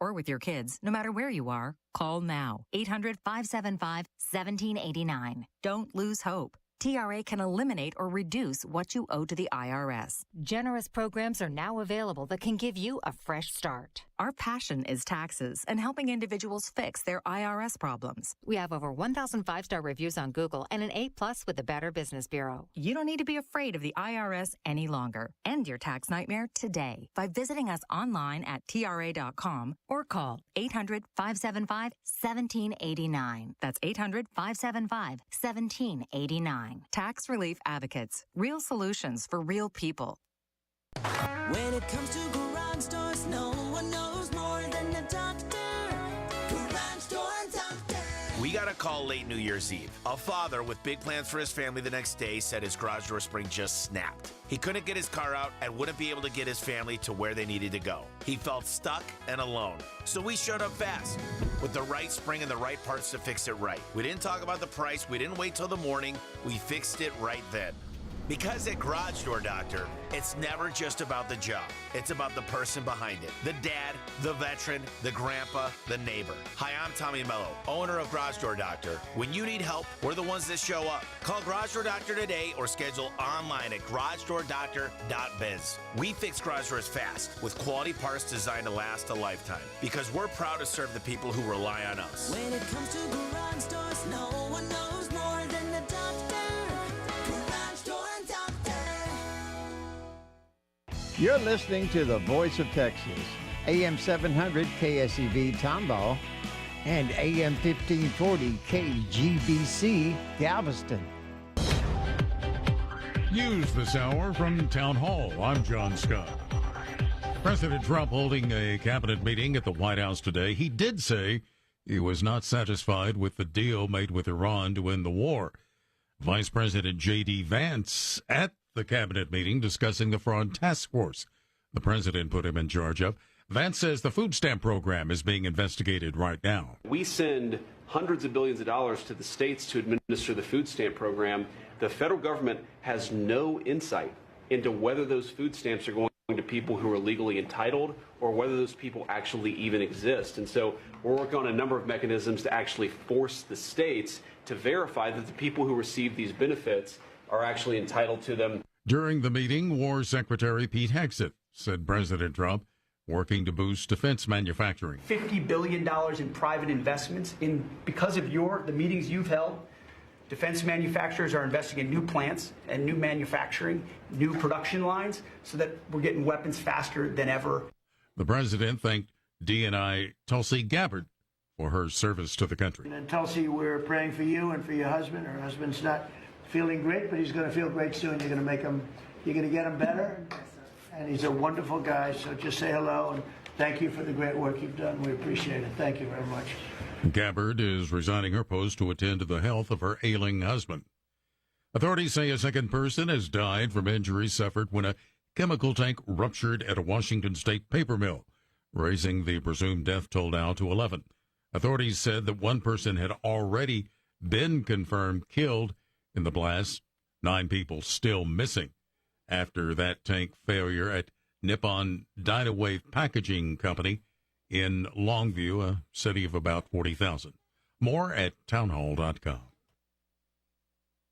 or with your kids, no matter where you are, call now. 800-575-1789. Don't lose hope. TRA can eliminate or reduce what you owe to the IRS. Generous programs are now available that can give you a fresh start. Our passion is taxes and helping individuals fix their IRS problems. We have over 1,000 five-star reviews on Google and an A+ with the Better Business Bureau. You don't need to be afraid of the IRS any longer. End your tax nightmare today by visiting us online at TRA.com or call 800-575-1789. That's 800-575-1789. Tax Relief Advocates. Real solutions for real people. When it comes to garage doors, no one knows more than the doctor. Garage Door Doctor. We got a call late New Year's Eve. A father with big plans for his family the next day said his garage door spring just snapped. He couldn't get his car out and wouldn't be able to get his family to where they needed to go. He felt stuck and alone. So we showed up fast with the right spring and the right parts to fix it right. We didn't talk about the price. We didn't wait till the morning. We fixed it right then. Because at Garage Door Doctor, it's never just about the job. It's about the person behind it. The dad, the veteran, the grandpa, the neighbor. Hi, I'm Tommy Mello, owner of Garage Door Doctor. When you need help, we're the ones that show up. Call Garage Door Doctor today or schedule online at garagedoordoctor.biz. We fix garage doors fast with quality parts designed to last a lifetime because we're proud to serve the people who rely on us. When it comes to garage doors, no one knows more than the doctor. Garage Door Doctor. You're listening to the Voice of Texas, AM 700 KSEV Tomball and AM 1540 KGBC Galveston. News this hour from Town Hall. I'm John Scott. President Trump holding a cabinet meeting at the White House today. He did say he was not satisfied with the deal made with Iran to end the war. Vice President J.D. Vance at the cabinet meeting discussing the fraud task force the president put him in charge of. Vance says the food stamp program is being investigated right now. We send hundreds of billions of dollars to the states to administer the food stamp program. The federal government has no insight into whether those food stamps are going to people who are legally entitled or whether those people actually even exist. And so we're working on a number of mechanisms to actually force the states to verify that the people who receive these benefits are actually entitled to them. During the meeting, War Secretary Pete Hegseth said President Trump working to boost defense manufacturing. $50 billion in private investments because of the meetings you've held. Defense manufacturers are investing in new plants and new manufacturing, new production lines, so that we're getting weapons faster than ever. The president thanked DNI Tulsi Gabbard for her service to the country. And Tulsi, we're praying for you and for your husband. Her husband's not feeling great, but he's going to feel great soon. You're going to get him better. And he's a wonderful guy, so just say hello and thank you for the great work you've done. We appreciate it. Thank you very much. Gabbard is resigning her post to attend to the health of her ailing husband. Authorities say a second person has died from injuries suffered when a chemical tank ruptured at a Washington state paper mill, raising the presumed death toll now to 11. Authorities said that one person had already been confirmed killed in the blast, 9 people still missing after that tank failure at Nippon Dynawave Packaging Company in Longview, a city of about 40,000. More at townhall.com.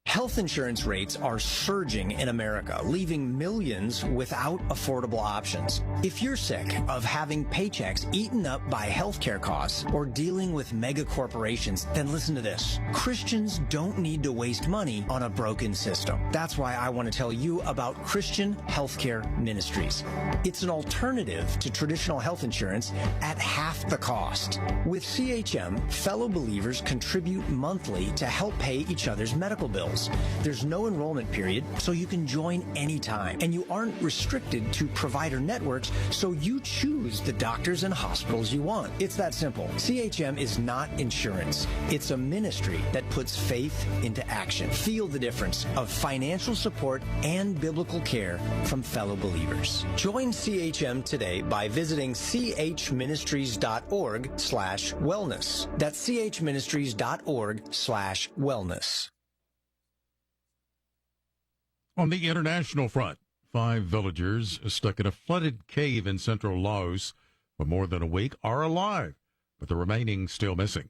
Health insurance rates are surging in America, leaving millions without affordable options. If you're sick of having paychecks eaten up by healthcare costs or dealing with mega corporations, then listen to this. Christians don't need to waste money on a broken system. That's why I want to tell you about Christian Healthcare Ministries. It's an alternative to traditional health insurance at half the cost. With CHM, fellow believers contribute monthly to help pay each other's medical bills. There's no enrollment period, so you can join anytime. And you aren't restricted to provider networks, so you choose the doctors and hospitals you want. It's that simple. CHM is not insurance. It's a ministry that puts faith into action. Feel the difference of financial support and biblical care from fellow believers. Join CHM today by visiting chministries.org/wellness. That's chministries.org/wellness. On the international front, 5 villagers stuck in a flooded cave in central Laos for more than a week are alive, but the remaining still missing.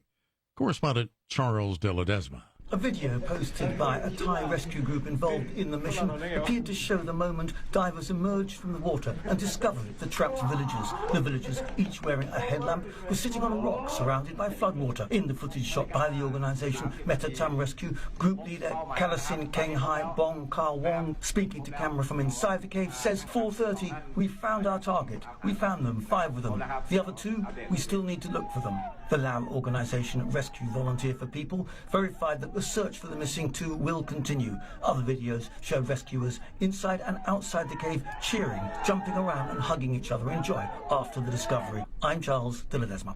Correspondent Charles de Ledesma. A video posted by a Thai rescue group involved in the mission appeared to show the moment divers emerged from the water and discovered the trapped villagers. The villagers, each wearing a headlamp, were sitting on a rock surrounded by floodwater. In the footage shot by the organisation Metatam Rescue, group leader Kalasin Kenghai Bong Ka Wong, speaking to camera from inside the cave, says, 4:30, we found our target. We found them, 5 of them. The other 2, we still need to look for them. The Lao organisation Rescue Volunteer for People verified that the search for the missing 2 will continue. Other videos showed rescuers inside and outside the cave cheering, jumping around and hugging each other in joy after the discovery. I'm Charles de Ledesma.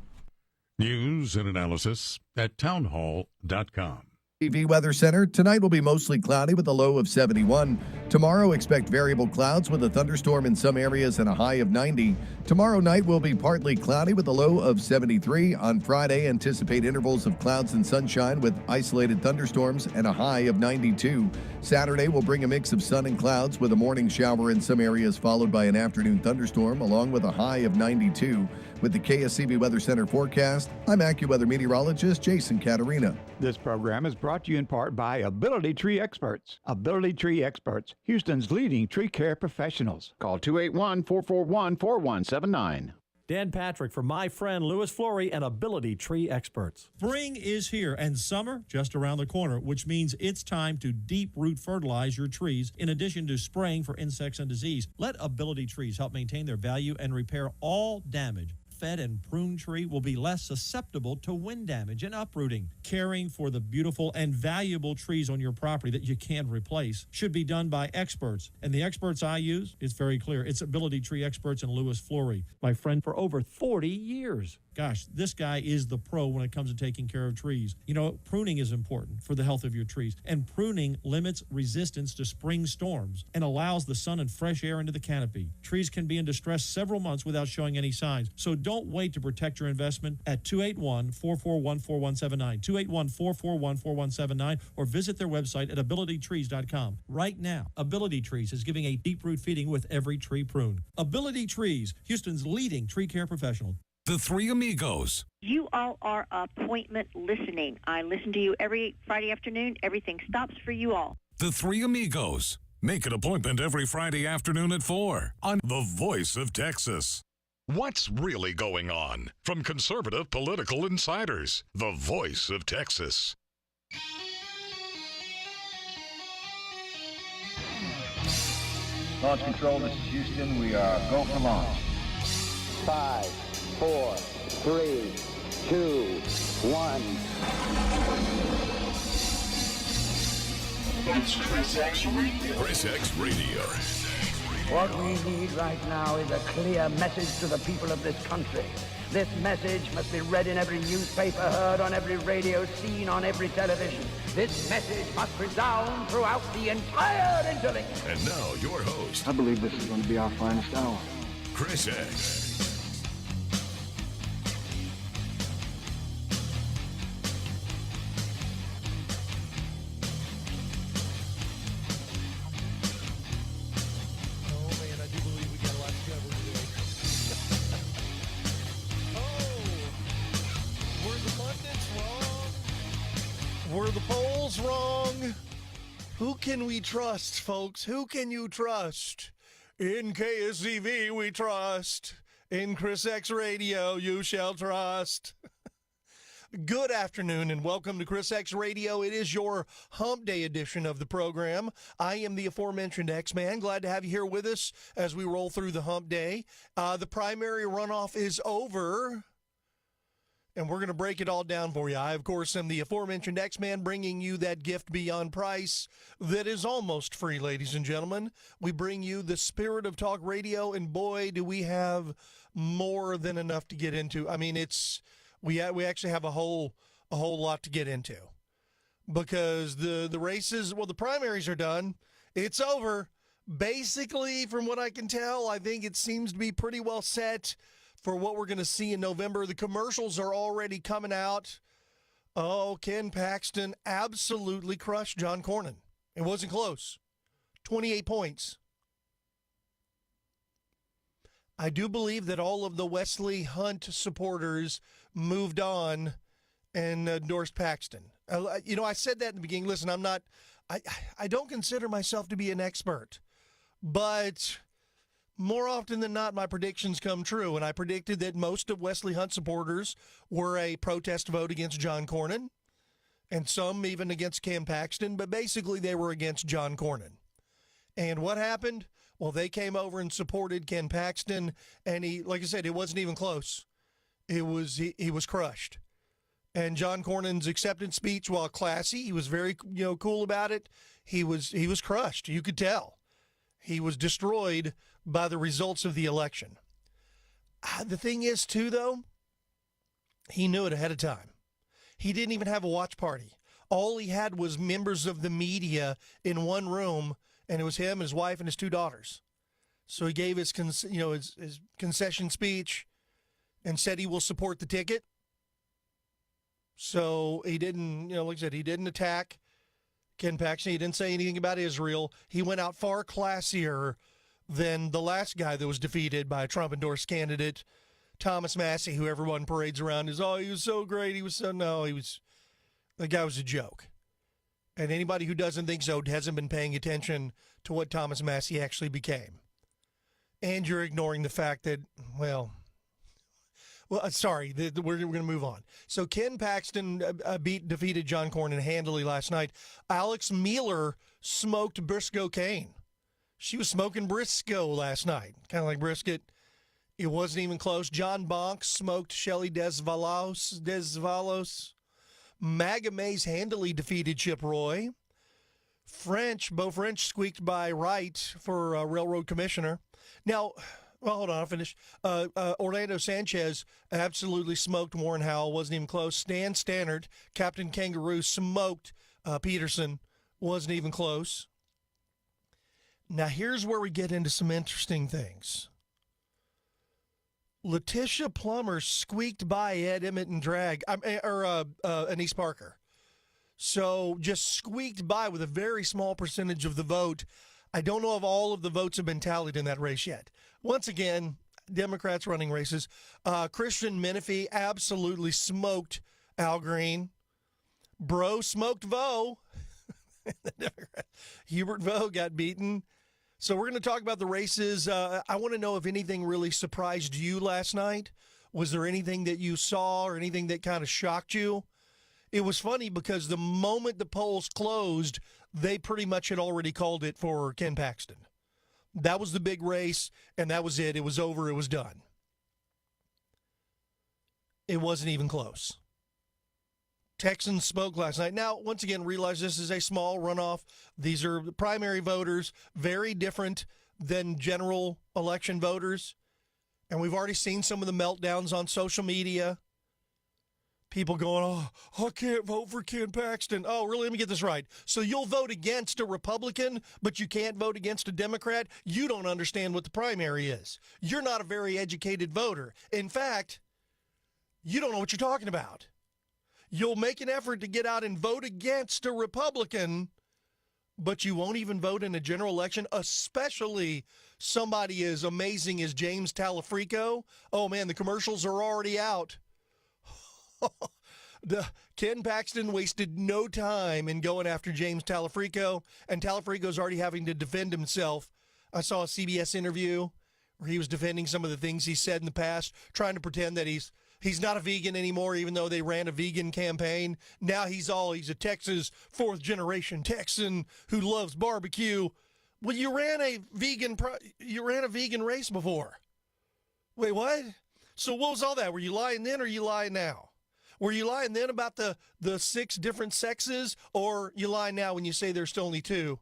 News and analysis at townhall.com. TV Weather Center. Tonight will be mostly cloudy with a low of 71. Tomorrow, expect variable clouds with a thunderstorm in some areas and a high of 90. Tomorrow night will be partly cloudy with a low of 73. On Friday, anticipate intervals of clouds and sunshine with isolated thunderstorms and a high of 92. Saturday will bring a mix of sun and clouds with a morning shower in some areas followed by an afternoon thunderstorm along with a high of 92. With the KSEV Weather Center forecast, I'm AccuWeather meteorologist Jason Caterina. This program is brought to you in part by Ability Tree Experts. Ability Tree Experts, Houston's leading tree care professionals. Call 281-441-4179. Dan Patrick for my friend Louis Flory and Ability Tree Experts. Spring is here and summer just around the corner, which means it's time to deep root fertilize your trees in addition to spraying for insects and disease. Let Ability Trees help maintain their value and repair all damage. Fed and prune tree will be less susceptible to wind damage and uprooting. Caring for the beautiful and valuable trees on your property that you can't replace should be done by experts. And the experts I use, it's very clear. It's Ability Tree Experts and Louis Flory, my friend for over 40 years. Gosh, this guy is the pro when it comes to taking care of trees. You know, pruning is important for the health of your trees. And pruning limits resistance to spring storms and allows the sun and fresh air into the canopy. Trees can be in distress several months without showing any signs. So don't wait to protect your investment at 281-441-4179, 281-441-4179, or visit their website at abilitytrees.com. Right now, Ability Trees is giving a deep root feeding with every tree prune. Ability Trees, Houston's leading tree care professional. The Three Amigos. You all are appointment listening. I listen to you every Friday afternoon. Everything stops for you all. The Three Amigos. Make an appointment every Friday afternoon at 4 on The Voice of Texas. What's really going on? From conservative political insiders. The Voice of Texas. Launch control, this is Houston. We are go for launch. 5, 4, 3, 2, 1. It's ChrisX Radio. ChrisX Radio. What we need right now is a clear message to the people of this country. This message must be read in every newspaper, heard on every radio, seen on every television. This message must resound throughout the entire interlink. And now, your host. I believe this is going to be our finest hour. ChrisX. Were the polls wrong? Who can we trust, folks? Who can you trust? In KSEV we trust. In ChrisX Radio you shall trust. Good afternoon and welcome to ChrisX Radio. It is your hump day edition of the program. I am the aforementioned X-Man. Glad to have you here with us as we roll through the hump day. The primary runoff is over. And we're going to break it all down for you. I, of course, am the aforementioned X-Man, bringing you that gift beyond price that is almost free, ladies and gentlemen. We bring you the spirit of talk radio, and boy, do we have more than enough to get into. I mean, we actually have a whole lot to get into because the races, well, the primaries are done. It's over. Basically, from what I can tell, I think it seems to be pretty well set for what we're going to see in November. The commercials are already coming out. Oh, Ken Paxton absolutely crushed John Cornyn. It wasn't close. 28 points. I do believe that all of the Wesley Hunt supporters moved on and endorsed Paxton. I said that in the beginning. Listen, I don't consider myself to be an expert, but more often than not, my predictions come true. And I predicted that most of Wesley Hunt supporters were a protest vote against John Cornyn, and some even against Ken Paxton, but basically they were against John Cornyn. And what happened? Well, they came over and supported Ken Paxton, and he, like I said, it wasn't even close. He was crushed. And John Cornyn's acceptance speech, while classy, he was very cool about it. He was crushed. You could tell. He was destroyed by the results of the election. The thing is, too, though, he knew it ahead of time. He didn't even have a watch party. All he had was members of the media in one room, and it was him, his wife, and his 2 daughters. So he gave his concession speech and said he will support the ticket. So he didn't, like I said, he didn't attack Ken Paxton. He didn't say anything about Israel. He went out far classier than the last guy that was defeated by a Trump-endorsed candidate, Thomas Massie, who everyone parades around as, he was so great. The guy was a joke. And anybody who doesn't think so hasn't been paying attention to what Thomas Massie actually became. And you're ignoring the fact that, sorry, we're going to move on. So Ken Paxton defeated John Cornyn handily last night. Alex Mueller smoked Briscoe Kane. She was smoking Briscoe last night, kind of like brisket. It wasn't even close. John Bonk smoked Shelley Desvalos. MAGA Mays handily defeated Chip Roy. Beau French squeaked by Wright for railroad commissioner. Now, hold on, I'll finish. Orlando Sanchez absolutely smoked Warren Howell, wasn't even close. Stan Stannard, Captain Kangaroo, smoked Peterson, wasn't even close. Now, here's where we get into some interesting things. Letitia Plummer squeaked by Ed Emmett and Anise Parker. So just squeaked by with a very small percentage of the vote. I don't know if all of the votes have been tallied in that race yet. Once again, Democrats running races. Christian Menifee absolutely smoked Al Green. Bro smoked Vo. Hubert Vo got beaten. So we're going to talk about the races. I want to know if anything really surprised you last night. Was there anything that you saw or anything that kind of shocked you? It was funny because the moment the polls closed, they pretty much had already called it for Ken Paxton. That was the big race, and that was it. It was over. It was done. It wasn't even close. Texans spoke last night. Now, once again, realize this is a small runoff. These are primary voters, very different than general election voters. And we've already seen some of the meltdowns on social media. People going, I can't vote for Ken Paxton. Oh, really? Let me get this right. So you'll vote against a Republican, but you can't vote against a Democrat? You don't understand what the primary is. You're not a very educated voter. In fact, you don't know what you're talking about. You'll make an effort to get out and vote against a Republican, but you won't even vote in a general election, especially somebody as amazing as James Talafrico. Oh, man, the commercials are already out. Ken Paxton wasted no time in going after James Talafrico, and Talafrico's already having to defend himself. I saw a CBS interview where he was defending some of the things he said in the past, trying to pretend that he's not a vegan anymore, even though they ran a vegan campaign. Now he's a Texas fourth-generation Texan who loves barbecue. Well, you ran a vegan race before. Wait, what? So what was all that? Were you lying then or are you lying now? Were you lying then about the 6 different sexes, or you lie now when you say there's still only 2?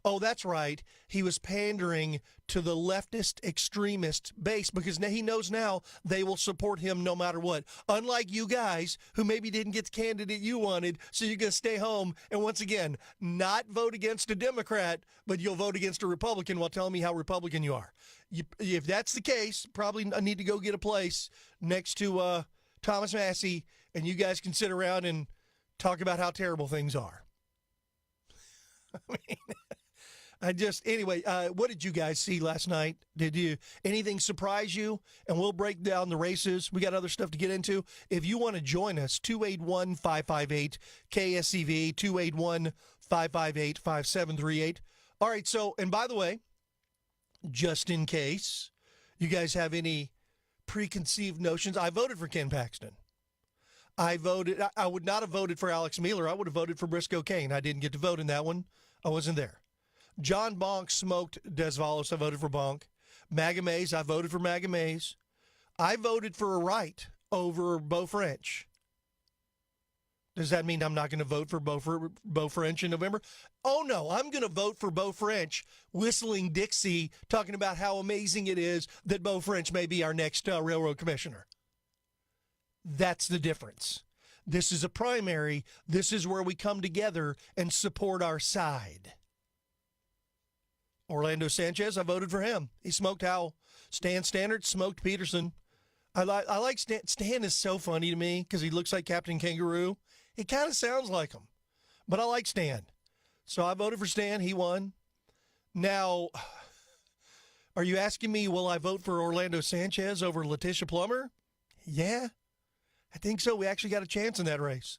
Oh, that's right. He was pandering to the leftist extremist base because he knows now they will support him no matter what. Unlike you guys who maybe didn't get the candidate you wanted, so you're going to stay home and once again, not vote against a Democrat, but you'll vote against a Republican while telling me how Republican you are. If that's the case, probably I need to go get a place next to Thomas Massie, and you guys can sit around and talk about how terrible things are. I mean, Anyway, what did you guys see last night? Did anything surprise you? And we'll break down the races. We got other stuff to get into. If you want to join us, 281-558-KSEV, 281-558-5738. All right, so, and by the way, just in case you guys have any preconceived notions, I voted for Ken Paxton. I would not have voted for Alex Mueller. I would have voted for Briscoe Kane. I didn't get to vote in that one. I wasn't there. John Bonk smoked Des Valles. I voted for Bonk. Maga Mays, I voted for Maga Mays. I voted for a Wright over Beau French. Does that mean I'm not going to vote for Beau French in November? Oh, no, I'm going to vote for Beau French, whistling Dixie, talking about how amazing it is that Beau French may be our next railroad commissioner. That's the difference. This is a primary. This is where we come together and support our side. Orlando Sanchez, I voted for him. He smoked Howell. Stan Stannard smoked Peterson. I like Stan. Stan is so funny to me because he looks like Captain Kangaroo. He kind of sounds like him. But I like Stan. So I voted for Stan. He won. Now, are you asking me, will I vote for Orlando Sanchez over Letitia Plummer? Yeah, I think so. We actually got a chance in that race.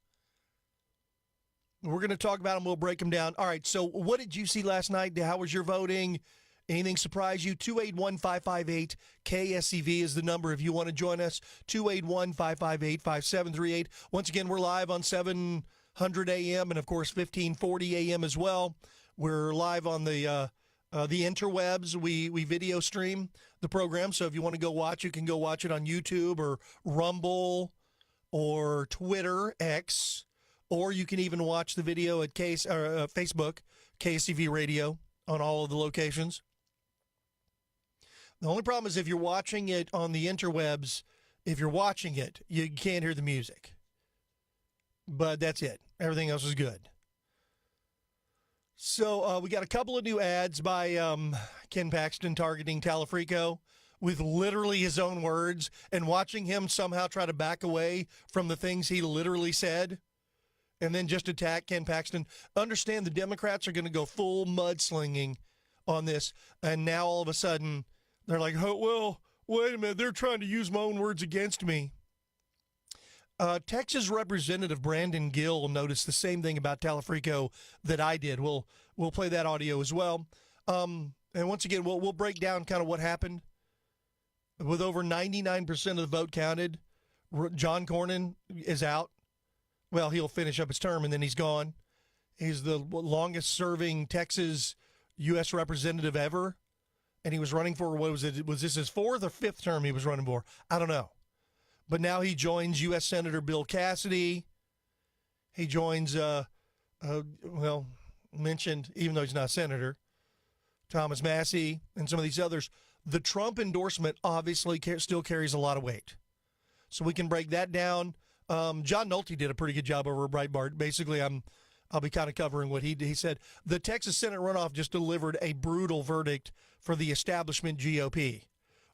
We're going to talk about them. We'll break them down. All right, so what did you see last night? How was your voting? Anything surprise you? 281-558-KSEV is the number if you want to join us. 281-558-5738. Once again, we're live on 700 a.m. and, of course, 1540 a.m. as well. We're live on the interwebs. We video stream the program, so if you want to go watch, you can go watch it on YouTube or Rumble or Twitter, X. Or you can even watch the video at Facebook, KSEV Radio, on all of the locations. The only problem is if you're watching it on the interwebs, if you're watching it, you can't hear the music. But that's it. Everything else is good. So we got a couple of new ads by Ken Paxton targeting Talafrico with literally his own words and watching him somehow try to back away from the things he literally said. And then just attack Ken Paxton. Understand the Democrats are going to go full mudslinging on this. And now all of a sudden, they're like, oh, well, wait a minute. They're trying to use my own words against me. Texas Representative Brandon Gill noticed the same thing about Talafrico that I did. We'll play that audio as well. And once again, we'll break down kind of what happened. With over 99% of the vote counted, John Cornyn is out. Well, he'll finish up his term, and then he's gone. He's the longest-serving Texas U.S. representative ever, and he was running for, what was it? Was this his fourth or fifth term he was running for? I don't know. But now he joins U.S. Senator Bill Cassidy. He joins, mentioned, even though he's not a senator, Thomas Massey and some of these others. The Trump endorsement obviously still carries a lot of weight. So we can break that down. John Nolte did a pretty good job over at Breitbart. Basically, I'll be kind of covering what he said. The Texas Senate runoff just delivered a brutal verdict for the establishment GOP.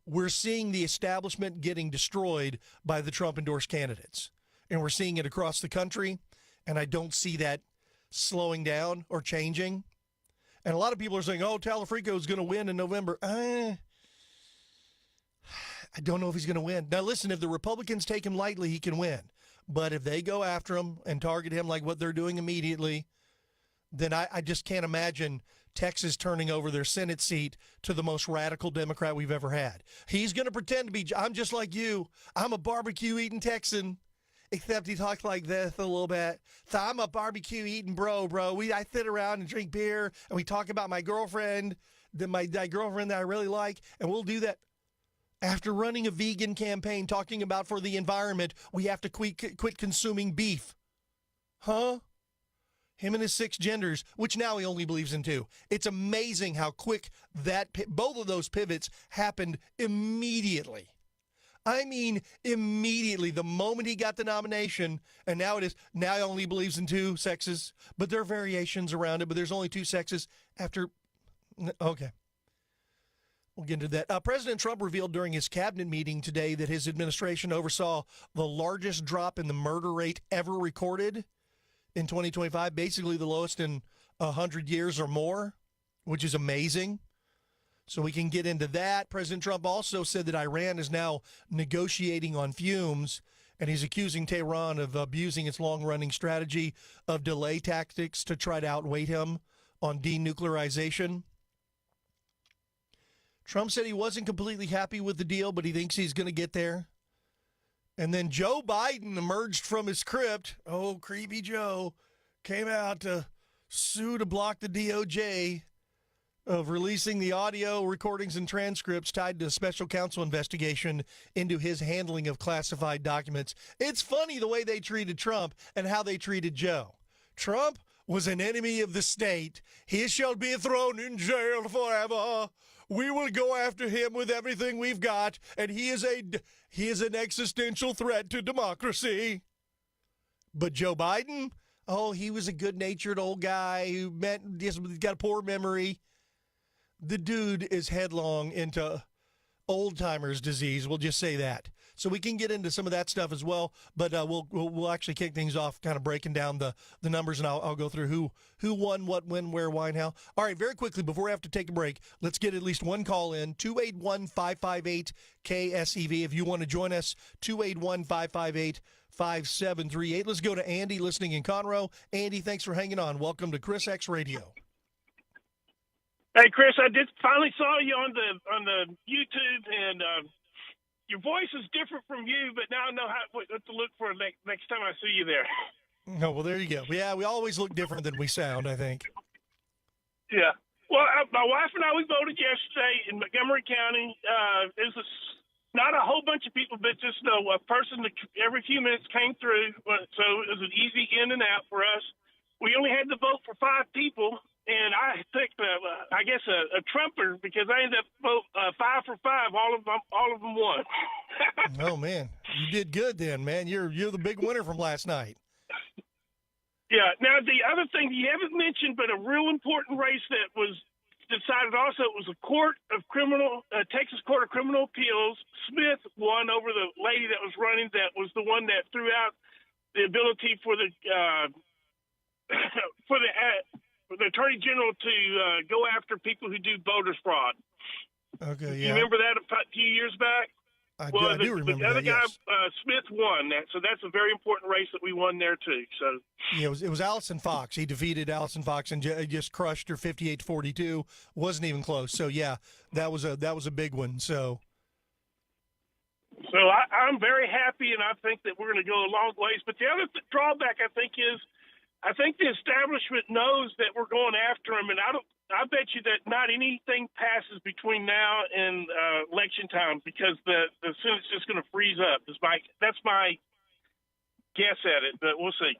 We're seeing the establishment getting destroyed by the Trump-endorsed candidates. And we're seeing it across the country, and I don't see that slowing down or changing. And a lot of people are saying, oh, Talafrico is going to win in November. I don't know if he's going to win. Now, listen, if the Republicans take him lightly, he can win. But if they go after him and target him like what they're doing immediately, then I just can't imagine Texas turning over their Senate seat to the most radical Democrat we've ever had. He's going to pretend to be, I'm just like you. I'm a barbecue-eating Texan, except he talks like this a little bit. So I'm a barbecue-eating bro. I sit around and drink beer, and we talk about my girlfriend, my girlfriend that I really like, and we'll do that. After running a vegan campaign talking about for the environment, we have to quit consuming beef. Huh? Him and his 6 genders, which now he only believes in 2. It's amazing how quick both of those pivots happened immediately. I mean, immediately, the moment he got the nomination, and now he only believes in 2 sexes, but there are variations around it, but there's only 2 sexes after, okay. We'll get into that. President Trump revealed during his cabinet meeting today that his administration oversaw the largest drop in the murder rate ever recorded in 2025, basically the lowest in 100 years or more. which is amazing. So we can get into that. President Trump also said that Iran is now negotiating on fumes, and he's accusing Tehran of abusing its long-running strategy of delay tactics to try to outweigh him on denuclearization. Trump said he wasn't completely happy with the deal, but he thinks he's going to get there. And then Joe Biden emerged from his crypt. Oh, creepy Joe came out to sue to block the DOJ of releasing the audio recordings and transcripts tied to a special counsel investigation into his handling of classified documents. It's funny the way they treated Trump and how they treated Joe. Trump was an enemy of the state. He shall be thrown in jail forever. We will go after him with everything we've got, and he is an existential threat to democracy. But Joe Biden, oh, he was a good-natured old guy who just got a poor memory. The dude is headlong into old-timers disease. We'll just say that. So we can get into some of that stuff as well, but we'll actually kick things off kind of breaking down the numbers, and I'll go through who won, what, when, where, why, and how. All right, very quickly, before we have to take a break, let's get at least one call in, 281-558-KSEV. If you want to join us, 281-558-5738. Let's go to Andy listening in Conroe. Andy, thanks for hanging on. Welcome to Chris Radio. Hey, Chris, I just finally saw you on the YouTube, and your voice is different from you, but now I know what to look for next time I see you there. Oh, well, there you go. Yeah, we always look different than we sound, I think. Yeah. Well, my wife and I, we voted yesterday in Montgomery County. It was not a whole bunch of people, but just a person that every few minutes came through. So it was an easy in and out for us. We only had to vote for 5 people. And I picked, I guess, a Trumper because I ended up vote 5 for 5. All of them won. Oh man, you did good then, man. You're the big winner from last night. Yeah. Now the other thing you haven't mentioned, but a real important race that was decided also, it was a Texas Court of Criminal Appeals. Smith won over the lady that was running. That was the one that threw out the ability for the Attorney General to go after people who do voters fraud. Okay, yeah. You remember that a few years back? I do remember the other that, guy, yes. Smith, won that, so that's a very important race that we won there too. So yeah, it was Allison Fox. He defeated Allison Fox and just crushed her 58-42. Wasn't even close. So yeah, that was a big one. So I'm very happy, and I think that we're going to go a long ways. But the other drawback I think is, I think the establishment knows that we're going after them, and I bet you that not anything passes between now and election time because the Senate's just going to freeze up. That's my guess at it, but we'll see.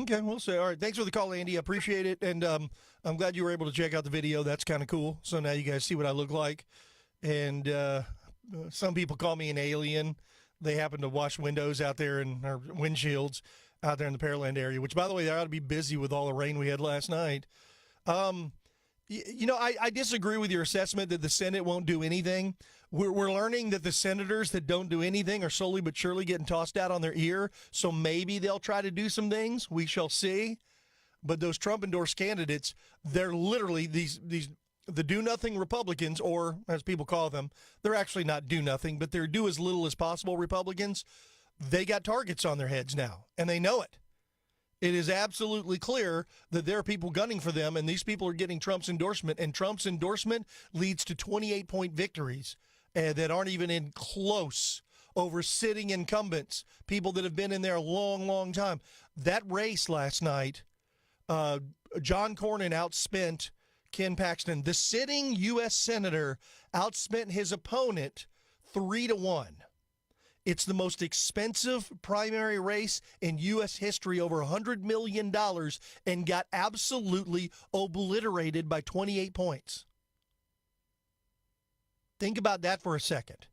Okay, we'll see. All right, thanks for the call, Andy. I appreciate it, and I'm glad you were able to check out the video. That's kind of cool. So now you guys see what I look like, and some people call me an alien. They happen to wash windows out there and our windshields out there in the Pearland area, which, by the way, they ought to be busy with all the rain we had last night. I disagree with your assessment that the Senate won't do anything. We're learning that the senators that don't do anything are slowly but surely getting tossed out on their ear, so maybe they'll try to do some things. We shall see. But those Trump-endorsed candidates, they're literally the do-nothing Republicans, or as people call them, they're actually not do-nothing, but they're do as little as possible Republicans. They got targets on their heads now, and they know it. It is absolutely clear that there are people gunning for them, and these people are getting Trump's endorsement, and Trump's endorsement leads to 28-point victories that aren't even in close over sitting incumbents, people that have been in there a long, long time. That race last night, John Cornyn outspent Ken Paxton. The sitting U.S. Senator outspent his opponent 3-1. It's the most expensive primary race in U.S. history, over $100 million, and got absolutely obliterated by 28 points. Think about that for a second.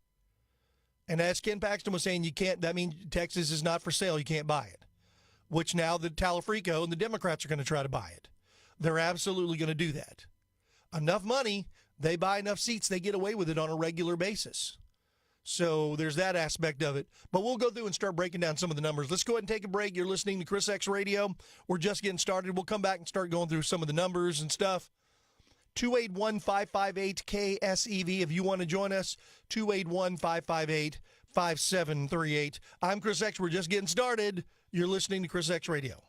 And as Ken Paxton was saying, that means Texas is not for sale. You can't buy it, which now the Talafrico and the Democrats are going to try to buy it. They're absolutely going to do that. Enough money, they buy enough seats, they get away with it on a regular basis. So there's that aspect of it. But we'll go through and start breaking down some of the numbers. Let's go ahead and take a break. You're listening to Chris X Radio. We're just getting started. We'll come back and start going through some of the numbers and stuff. 281-558-KSEV if you want to join us, 281-558-5738. I'm Chris X. We're just getting started. You're listening to Chris X Radio.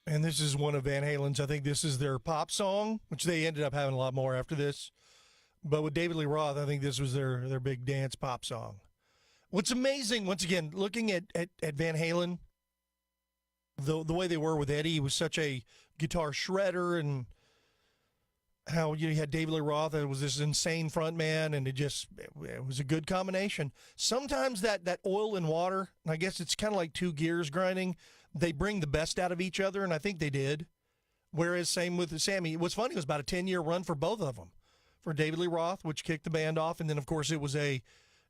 And this is one of Van Halen's, I think this is their pop song, which they ended up having a lot more after this. But with David Lee Roth, I think this was their big dance pop song. What's amazing, once again, looking at Van Halen, the way they were with Eddie, he was such a guitar shredder, and how you had David Lee Roth, it was this insane front man, and it was a good combination. Sometimes that oil and water, and I guess it's kind of like two gears grinding, they bring the best out of each other, and I think they did. Whereas same with Sammy. What's funny, it was about a 10-year run for both of them. For David Lee Roth, which kicked the band off, and then, of course, it was a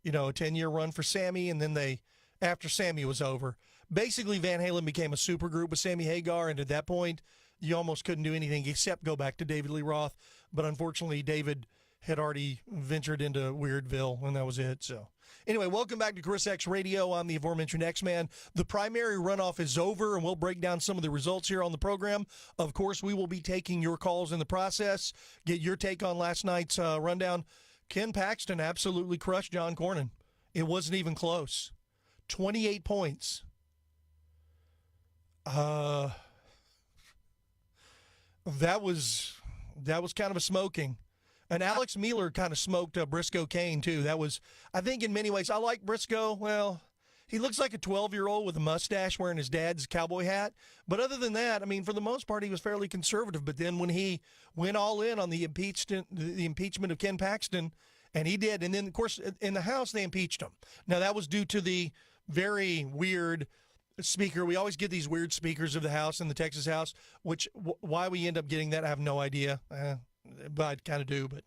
10-year run for Sammy, and then after Sammy was over, basically Van Halen became a supergroup with Sammy Hagar, and at that point, you almost couldn't do anything except go back to David Lee Roth. But unfortunately, David had already ventured into Weirdville, and that was it. So anyway, welcome back to Chris X Radio. I'm the aforementioned X-Man. The primary runoff is over, and we'll break down some of the results here on the program. Of course, we will be taking your calls in the process. Get your take on last night's rundown. Ken Paxton absolutely crushed John Cornyn. It wasn't even close. 28 points. That was kind of a smoking. And Alex Mueller kind of smoked Briscoe Kane, too. That was, I think in many ways, I like Briscoe. Well, he looks like a 12-year-old with a mustache wearing his dad's cowboy hat. But other than that, I mean, for the most part, he was fairly conservative. But then when he went all in on the impeachment of Ken Paxton, and he did, and then, of course, in the House, they impeached him. Now, that was due to the very weird speaker. We always get these weird speakers of the House in the Texas House, which why we end up getting that, I have no idea. But I kind of do, but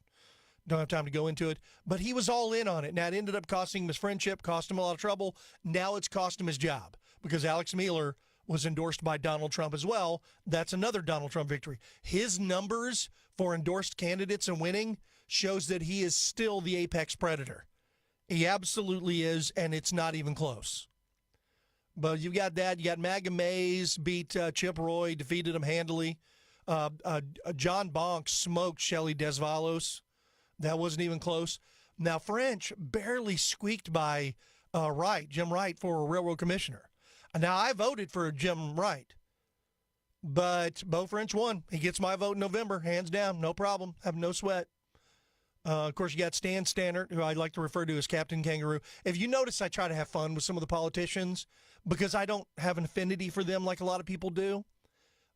don't have time to go into it. But he was all in on it. Now, it ended up costing him his friendship, cost him a lot of trouble. Now it's cost him his job because Alex Mueller was endorsed by Donald Trump as well. That's another Donald Trump victory. His numbers for endorsed candidates and winning shows that he is still the apex predator. He absolutely is, and it's not even close. But you've got that. You got MAGA Mays beat Chip Roy, defeated him handily. John Bonk smoked Shelley Desvalos. That wasn't even close. Now, French barely squeaked by Jim Wright, for a railroad commissioner. Now, I voted for Jim Wright, but Beau French won. He gets my vote in November, hands down, no problem, have no sweat. Of course, you got Stan Stannard, who I like to refer to as Captain Kangaroo. If you notice, I try to have fun with some of the politicians because I don't have an affinity for them like a lot of people do.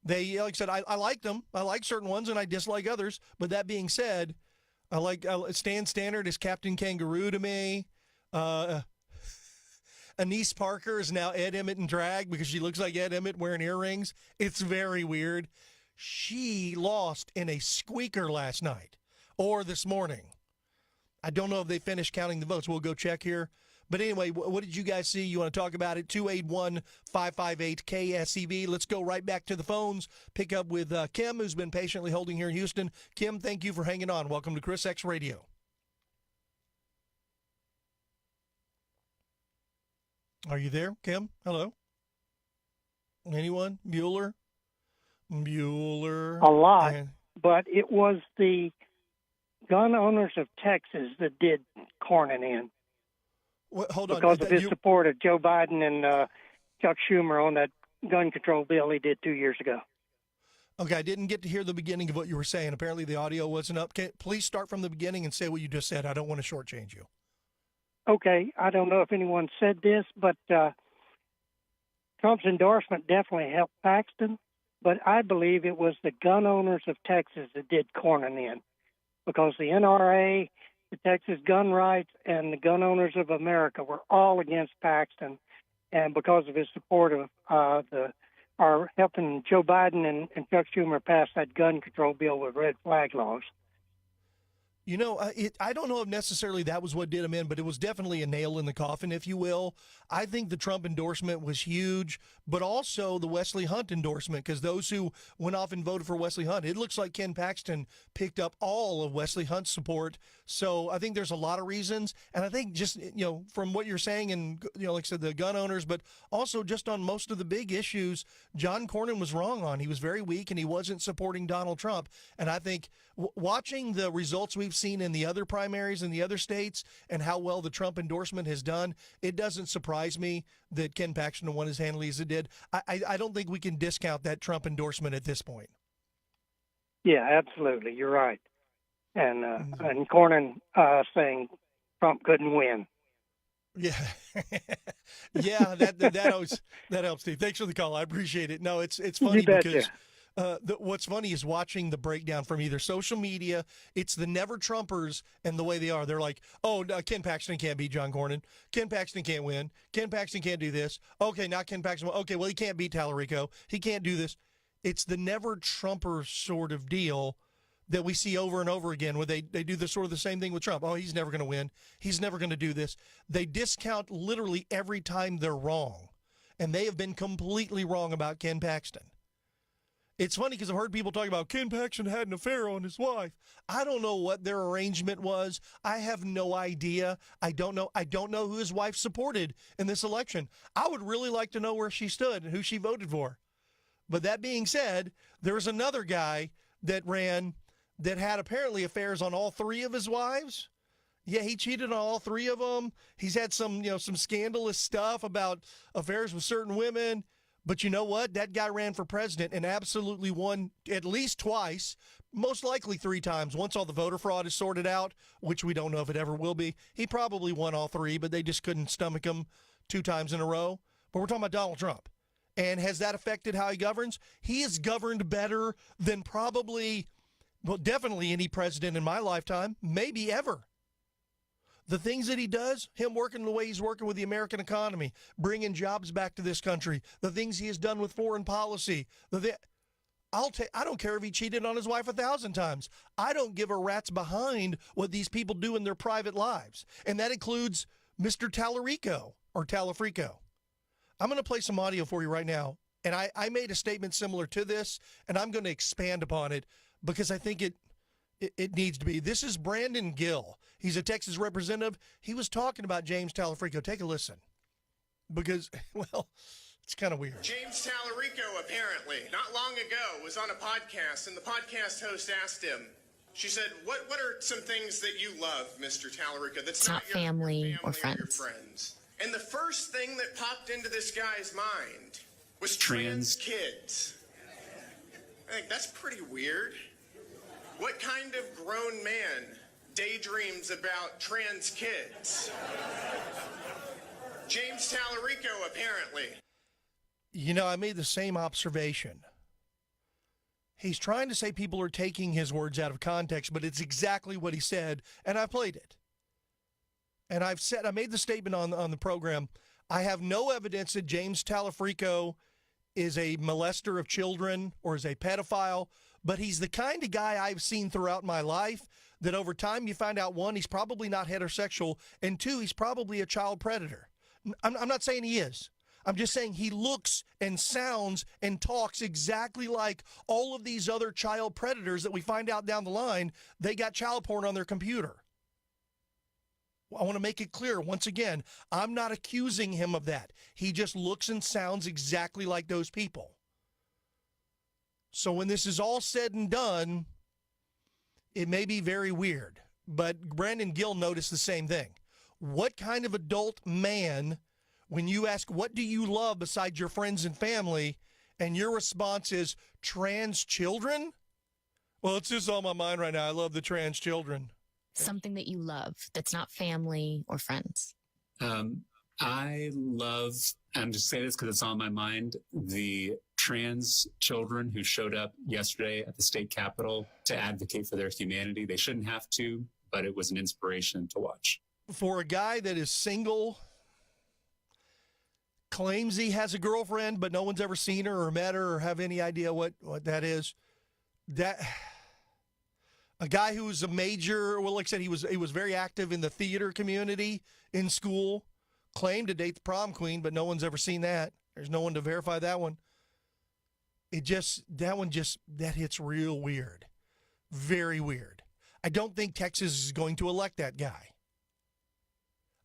They, like I said, I like them. I like certain ones and I dislike others. But that being said, I like Stan Stannard is Captain Kangaroo to me. Anise Parker is now Ed Emmett in drag because she looks like Ed Emmett wearing earrings. It's very weird. She lost in a squeaker last night or this morning. I don't know if they finished counting the votes. We'll go check here. But anyway, what did you guys see? You want to talk about it? 281-558-KSEV. Let's go right back to the phones. Pick up with Kim, who's been patiently holding here in Houston. Kim, thank you for hanging on. Welcome to ChrisXradio. Are you there, Kim? Hello? Anyone? Bueller? A lot, but it was the gun owners of Texas that did corning in. Well, hold on. Because of his support of Joe Biden and Chuck Schumer on that gun control bill he did 2 years ago. Okay, I didn't get to hear the beginning of what you were saying. Apparently the audio wasn't up. Please start from the beginning and say what you just said. I don't want to shortchange you. Okay, I don't know if anyone said this, but Trump's endorsement definitely helped Paxton, but I believe it was the gun owners of Texas that did corning in, because the NRA, the Texas gun rights, and the gun owners of America were all against Paxton, and because of his support of helping Joe Biden and Chuck Schumer pass that gun control bill with red flag laws. You know, I don't know if necessarily that was what did him in, but it was definitely a nail in the coffin, if you will. I think the Trump endorsement was huge, but also the Wesley Hunt endorsement, because those who went off and voted for Wesley Hunt, it looks like Ken Paxton picked up all of Wesley Hunt's support. So I think there's a lot of reasons. And I think just, from what you're saying and, like I said, the gun owners, but also just on most of the big issues, John Cornyn was wrong on. He was very weak and he wasn't supporting Donald Trump. And I think watching the results we've seen in the other primaries in the other states and how well the Trump endorsement has done, it doesn't surprise me that Ken Paxton won as handily as it did. I don't think we can discount that Trump endorsement at this point. Yeah, absolutely. You're right. And Cornyn saying Trump couldn't win. Yeah. Yeah, that helps, Steve. Thanks for the call. I appreciate it. No, it's funny because what's funny is watching the breakdown from either social media, it's the never Trumpers and the way they are. They're like, oh, no, Ken Paxton can't beat John Cornyn. Ken Paxton can't win. Ken Paxton can't do this. Okay, not Ken Paxton. Okay, well, he can't beat Tallarico. He can't do this. It's the never Trumper sort of deal that we see over and over again where they do the sort of the same thing with Trump. Oh, he's never going to win. He's never going to do this. They discount literally every time they're wrong. And they have been completely wrong about Ken Paxton. It's funny because I've heard people talk about Ken Paxton had an affair on his wife. I don't know what their arrangement was. I have no idea. I don't know who his wife supported in this election. I would really like to know where she stood and who she voted for. But that being said, there's another guy that ran that had apparently affairs on all three of his wives. Yeah, he cheated on all three of them. He's had some scandalous stuff about affairs with certain women. But you know what? That guy ran for president and absolutely won at least twice, most likely 3 times. Once all the voter fraud is sorted out, which we don't know if it ever will be, he probably won all 3, but they just couldn't stomach him 2 times in a row. But we're talking about Donald Trump. And has that affected how he governs? He has governed better than probably, well, definitely any president in my lifetime, maybe ever. The things that he does, him working the way he's working with the American economy, bringing jobs back to this country, the things he has done with foreign policy. I don't care if he cheated on his wife 1,000 times. I don't give a rat's behind what these people do in their private lives. And that includes Mr. Tallarico or Talafrico. I'm going to play some audio for you right now. And I made a statement similar to this, and I'm going to expand upon it because I think it needs to be. This is Brandon Gill. He's a Texas representative. He was talking about James Talafrico. Take a listen. Because, well, it's kind of weird. James Talarico, apparently, not long ago, was on a podcast, and the podcast host asked him, she said, what are some things that you love, Mr. Talarico, that's not your family or friends? And the first thing that popped into this guy's mind was trans kids. I think that's pretty weird. What kind of grown man daydreams about trans kids? James Talarico, apparently. You know, I made the same observation. He's trying to say people are taking his words out of context, but it's exactly what he said, and I played it. And I made the statement on the program, I have no evidence that James Talafrico is a molester of children or is a pedophile, but he's the kind of guy I've seen throughout my life that over time you find out, 1, he's probably not heterosexual, and 2, he's probably a child predator. I'm not saying he is. I'm just saying he looks and sounds and talks exactly like all of these other child predators that we find out down the line, they got child porn on their computer. I want to make it clear, once again, I'm not accusing him of that. He just looks and sounds exactly like those people. So when this is all said and done, it may be very weird. But Brandon Gill noticed the same thing. What kind of adult man, when you ask, what do you love besides your friends and family, and your response is trans children? Well, it's just on my mind right now. I love the trans children. Something that you love that's not family or friends. I love, I'm just saying this because it's on my mind, the trans children who showed up yesterday at the state capitol to advocate for their humanity. They shouldn't have to, but it was an inspiration to watch. For a guy that is single, claims he has a girlfriend, but no one's ever seen her or met her or have any idea what that is, that... A guy who was a major, well, like I said, he was very active in the theater community in school, claimed to date the prom queen, but no one's ever seen that. There's no one to verify that one. That hits real weird. Very weird. I don't think Texas is going to elect that guy.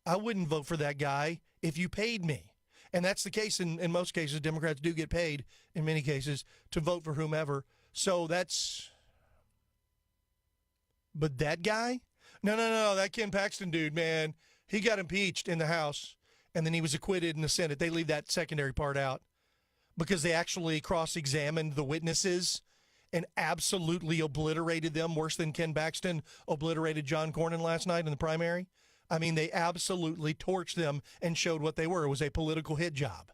I wouldn't vote for that guy if you paid me. And that's the case in most cases. Democrats do get paid, in many cases, to vote for whomever. So that's... But that guy? No, that Ken Paxton dude, man, he got impeached in the House, and then he was acquitted in the Senate. They leave that secondary part out because they actually cross-examined the witnesses and absolutely obliterated them worse than Ken Paxton obliterated John Cornyn last night in the primary. I mean, they absolutely torched them and showed what they were. It was a political hit job.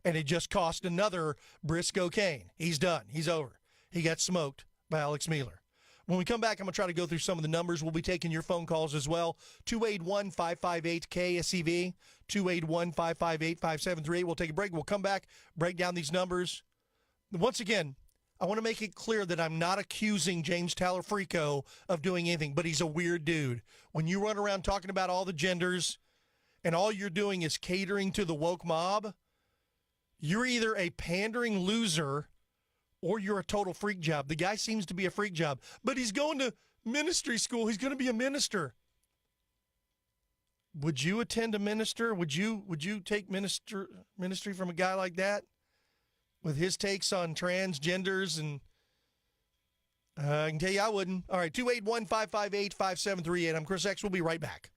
And it just cost another Briscoe Kane. He's done. He's over. He got smoked by Alex Mueller. When we come back, I'm going to try to go through some of the numbers. We'll be taking your phone calls as well. 281-558-KSEV, 281-558-5738. We'll take a break. We'll come back, break down these numbers. Once again, I want to make it clear that I'm not accusing James Talafrico of doing anything, but he's a weird dude. When you run around talking about all the genders and all you're doing is catering to the woke mob, you're either a pandering loser or you're a total freak job. The guy seems to be a freak job, but he's going to ministry school. He's going to be a minister. Would you attend a minister? Would you take ministry from a guy like that with his takes on transgenders? And I can tell you I wouldn't. All right, 281-558-5738. I'm Chris X. We'll be right back.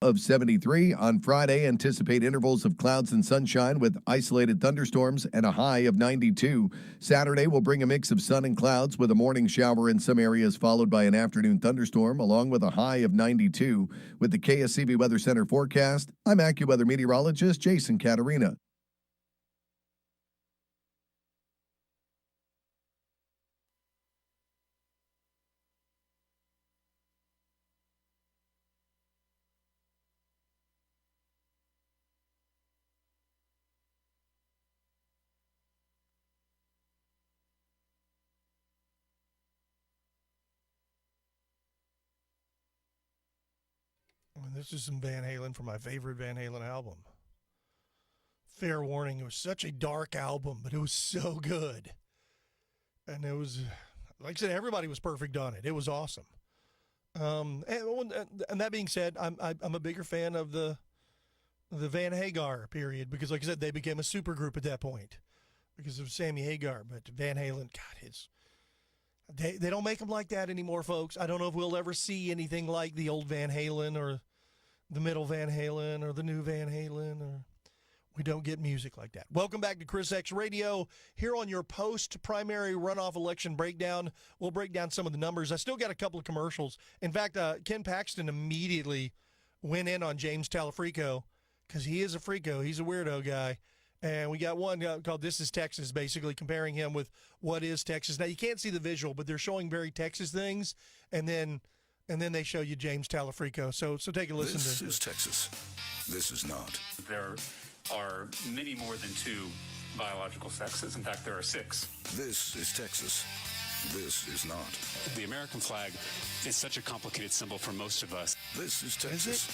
of 73. On Friday, anticipate intervals of clouds and sunshine with isolated thunderstorms and a high of 92. Saturday will bring a mix of sun and clouds with a morning shower in some areas followed by an afternoon thunderstorm along with a high of 92. With the KSEV Weather Center forecast, I'm AccuWeather meteorologist Jason Caterina. This is some Van Halen from my favorite Van Halen album. Fair warning, it was such a dark album, but it was so good. And it was, like I said, everybody was perfect on it. It was awesome. And that being said, I'm a bigger fan of the Van Hagar period because, like I said, they became a super group at that point because of Sammy Hagar. But Van Halen, God, they don't make them like that anymore, folks. I don't know if we'll ever see anything like the old Van Halen or the middle Van Halen or the new Van Halen, or we don't get music like that. Welcome back to ChrisX Radio here on your post-primary runoff election breakdown. We'll break down some of the numbers. I still got a couple of commercials. In fact, Ken Paxton immediately went in on James Talafrico because he is a freako. He's a weirdo guy. And we got one called This is Texas, basically comparing him with what is Texas. Now, you can't see the visual, but they're showing very Texas things, and then they show you James Talafrico. So take a listen. This is Texas. This is not. There are many more than two biological sexes. In fact, there are 6. This is Texas. This is not. The American flag is such a complicated symbol for most of us. This is Texas.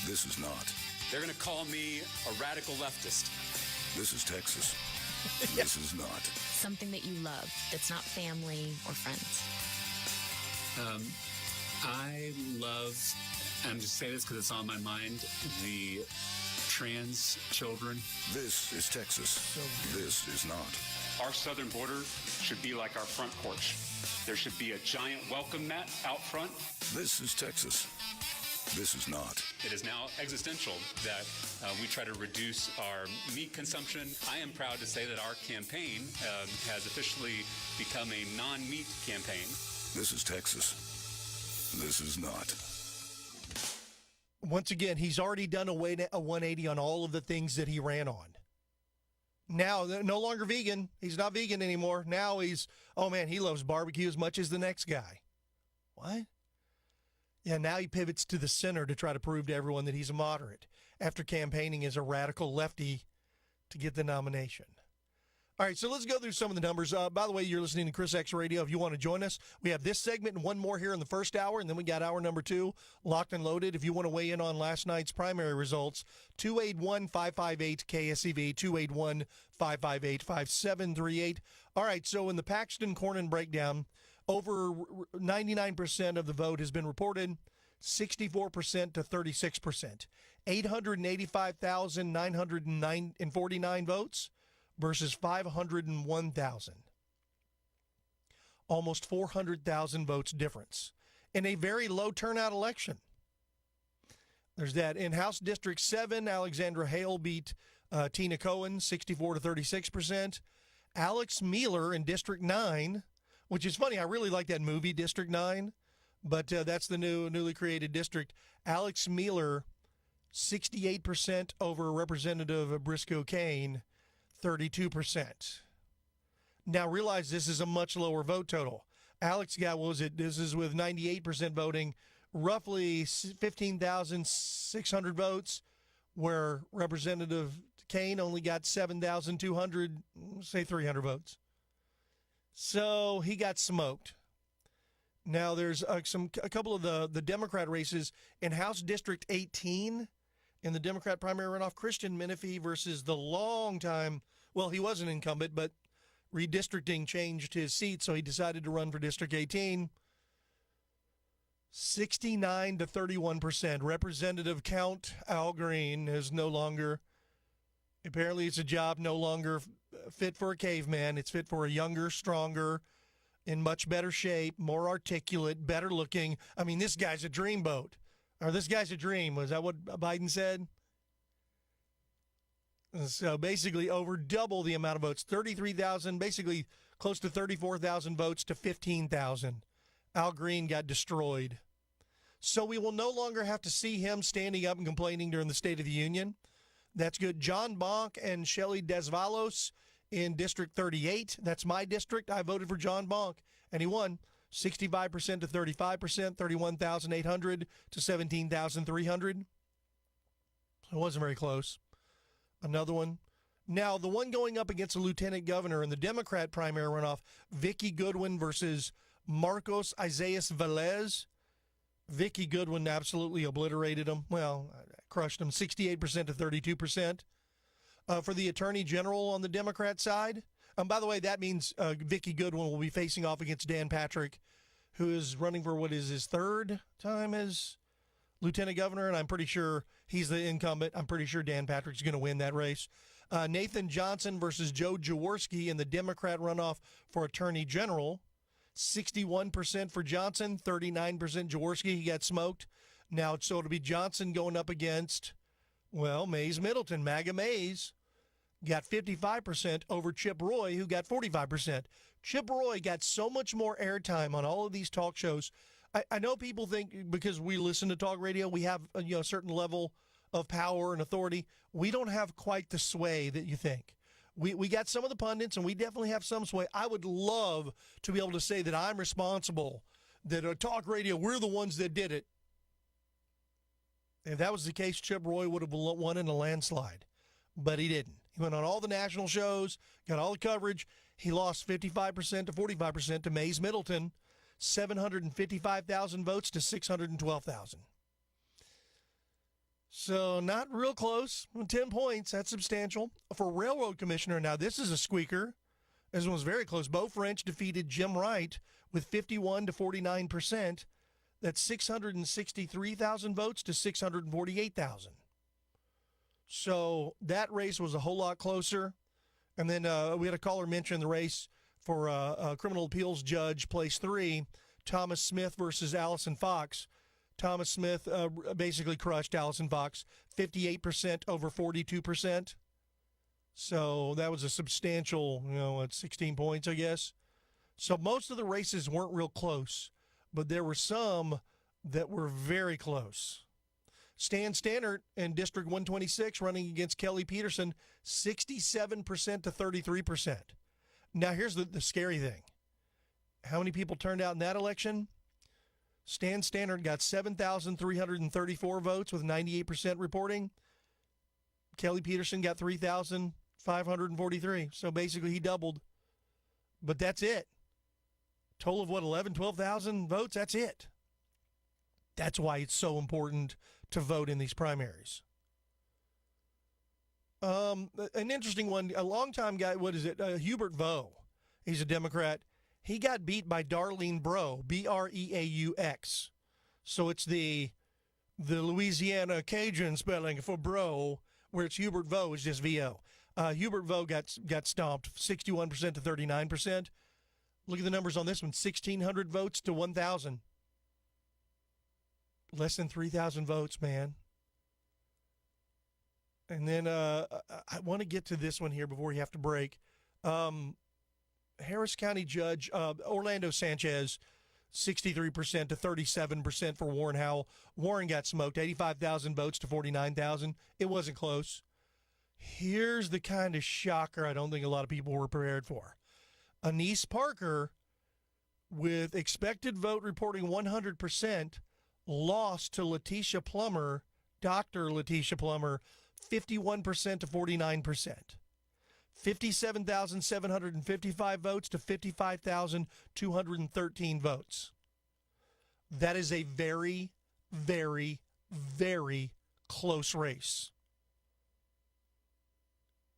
This is not. They're going to call me a radical leftist. This is Texas. This is not. Something that you love that's not family or friends. I love, I'm just saying this because it's on my mind, the trans children. This is Texas. This is not. Our southern border should be like our front porch. There should be a giant welcome mat out front. This is Texas. This is not. It is now existential that we try to reduce our meat consumption. I am proud to say that our campaign has officially become a non-meat campaign. This is Texas. This is not. Once again, he's already done a 180 on all of the things that he ran on. Now, they're no longer vegan. He's not vegan anymore. Now he's, oh man, he loves barbecue as much as the next guy. What? Yeah, now he pivots to the center to try to prove to everyone that he's a moderate after campaigning as a radical lefty to get the nomination. All right, so let's go through some of the numbers. By the way, you're listening to ChrisX Radio. If you want to join us, we have this segment and one more here in the first hour, and then we got hour number 2 locked and loaded. If you want to weigh in on last night's primary results, 281-558-KSEV, 281-558-5738. All right, so in the Paxton-Cornyn breakdown, over 99% of the vote has been reported, 64% to 36%. 885,949 votes versus 501,000. Almost 400,000 votes difference in a very low turnout election. There's that. In House District 7, Alexandra Hale beat Tina Cohen, 64 to 36%. Alex Mueller in District 9, which is funny. I really like that movie, District 9, but that's the newly created district. Alex Mueller, 68% over Representative Briscoe Cain, 32%. Now realize this is a much lower vote total. Alex got, what was it? This is with 98% voting, roughly 15,600 votes, where Representative Cain only got 7,200, say 300 votes. So he got smoked. Now there's a couple of the Democrat races in House District 18 in the Democrat primary runoff. Christian Menifee versus the longtime, well, he was an incumbent, but redistricting changed his seat, so he decided to run for District 18. 69 to 31%. Representative Count Al Green is no longer, apparently it's a job no longer fit for a caveman. It's fit for a younger, stronger, in much better shape, more articulate, better looking. I mean, this guy's a dreamboat. Or this guy's a dream. Was that what Biden said? So basically over double the amount of votes, 33,000, basically close to 34,000 votes to 15,000. Al Green got destroyed. So we will no longer have to see him standing up and complaining during the State of the Union. That's good. John Bonk and Shelley Desvalos in District 38. That's my district. I voted for John Bonk, and he won 65% to 35%, 31,800 to 17,300. It wasn't very close. Another one. Now, the one going up against the lieutenant governor in the Democrat primary runoff, Vicky Goodwin versus Marcos Isaias Velez. Vicky Goodwin absolutely obliterated him. Well, crushed him 68% to 32%. For the attorney general on the Democrat side, by the way, that means Vicky Goodwin will be facing off against Dan Patrick, who is running for what is his third time as lieutenant governor, and I'm pretty sure he's the incumbent. I'm pretty sure Dan Patrick's going to win that race. Nathan Johnson versus Joe Jaworski in the Democrat runoff for attorney general. 61% for Johnson, 39% Jaworski. He got smoked. Now, so it'll be Johnson going up against, well, Mays Middleton. MAGA Mays got 55% over Chip Roy, who got 45%. Chip Roy got so much more airtime on all of these talk shows. I know people think because we listen to talk radio, we have a certain level of power and authority. We don't have quite the sway that you think. We got some of the pundits, and we definitely have some sway. I would love to be able to say that I'm responsible, that talk radio, we're the ones that did it. If that was the case, Chip Roy would have won in a landslide, but he didn't. He went on all the national shows, got all the coverage. He lost 55% to 45% to Mays Middleton, 755,000 votes to 612,000. So not real close. 10 points, that's substantial. For railroad commissioner, now this is a squeaker. This one was very close. Beau French defeated Jim Wright with 51 to 49%. That's 663,000 votes to 648,000. So that race was a whole lot closer. And then we had a caller mention the race for criminal appeals judge, place 3, Thomas Smith versus Allison Fox. Thomas Smith basically crushed Allison Fox, 58% over 42%. So that was a substantial, 16 points, I guess. So most of the races weren't real close, but there were some that were very close. Stan Stannard in District 126 running against Kelly Peterson, 67% to 33%. Now, here's the scary thing. How many people turned out in that election? Stan Stannard got 7,334 votes with 98% reporting. Kelly Peterson got 3,543. So basically he doubled. But that's it. Total of 12,000 votes? That's it. That's why it's so important to vote in these primaries. An interesting one, a longtime guy, Hubert Vo. He's a Democrat. He got beat by Darlene Breaux, Breaux. So it's the Louisiana Cajun spelling for Breaux, where it's Hubert Vo is just V-O. Hubert Vo got stomped, 61% to 39%. Look at the numbers on this one, 1,600 votes to 1,000. Less than 3,000 votes, man. And then I want to get to this one here before we have to break. Harris County Judge Orlando Sanchez, 63% to 37% for Warren Howell. Warren got smoked, 85,000 votes to 49,000. It wasn't close. Here's the kind of shocker I don't think a lot of people were prepared for. Anise Parker, with expected vote reporting 100%, lost to Letitia Plummer, Dr. Letitia Plummer, 51% to 49%. 57,755 votes to 55,213 votes. That is a very, very, very close race.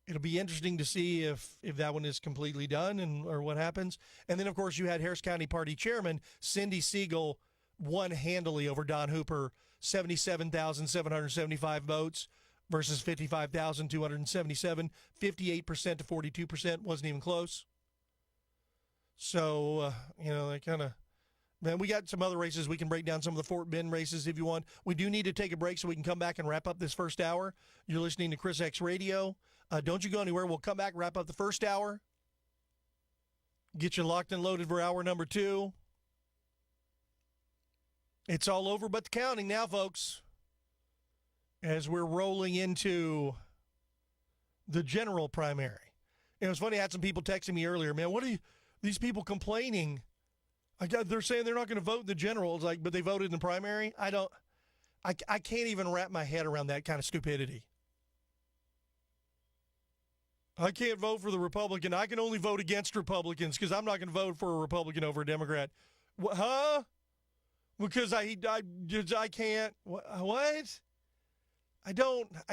It'll be interesting to see if that one is completely done or what happens. And then, of course, you had Harris County Party Chairman Cindy Siegel won handily over Don Hooper, 77,775 votes versus 55,277, 58% to 42%, wasn't even close. So, they kind of Man, we got some other races. We can break down some of the Fort Bend races if you want. We do need to take a break so we can come back and wrap up this first hour. You're listening to ChrisXradio. Don't you go anywhere. We'll come back, wrap up the first hour, get you locked and loaded for hour number 2. It's all over but the counting now, folks, as we're rolling into the general primary. It was funny, I had some people texting me earlier, man, what are these people complaining? They're saying they're not going to vote in the general. It's like, but they voted in the primary? I can't even wrap my head around that kind of stupidity. I can't vote for the Republican. I can only vote against Republicans because I'm not going to vote for a Republican over a Democrat. Huh? Because I can't. What? I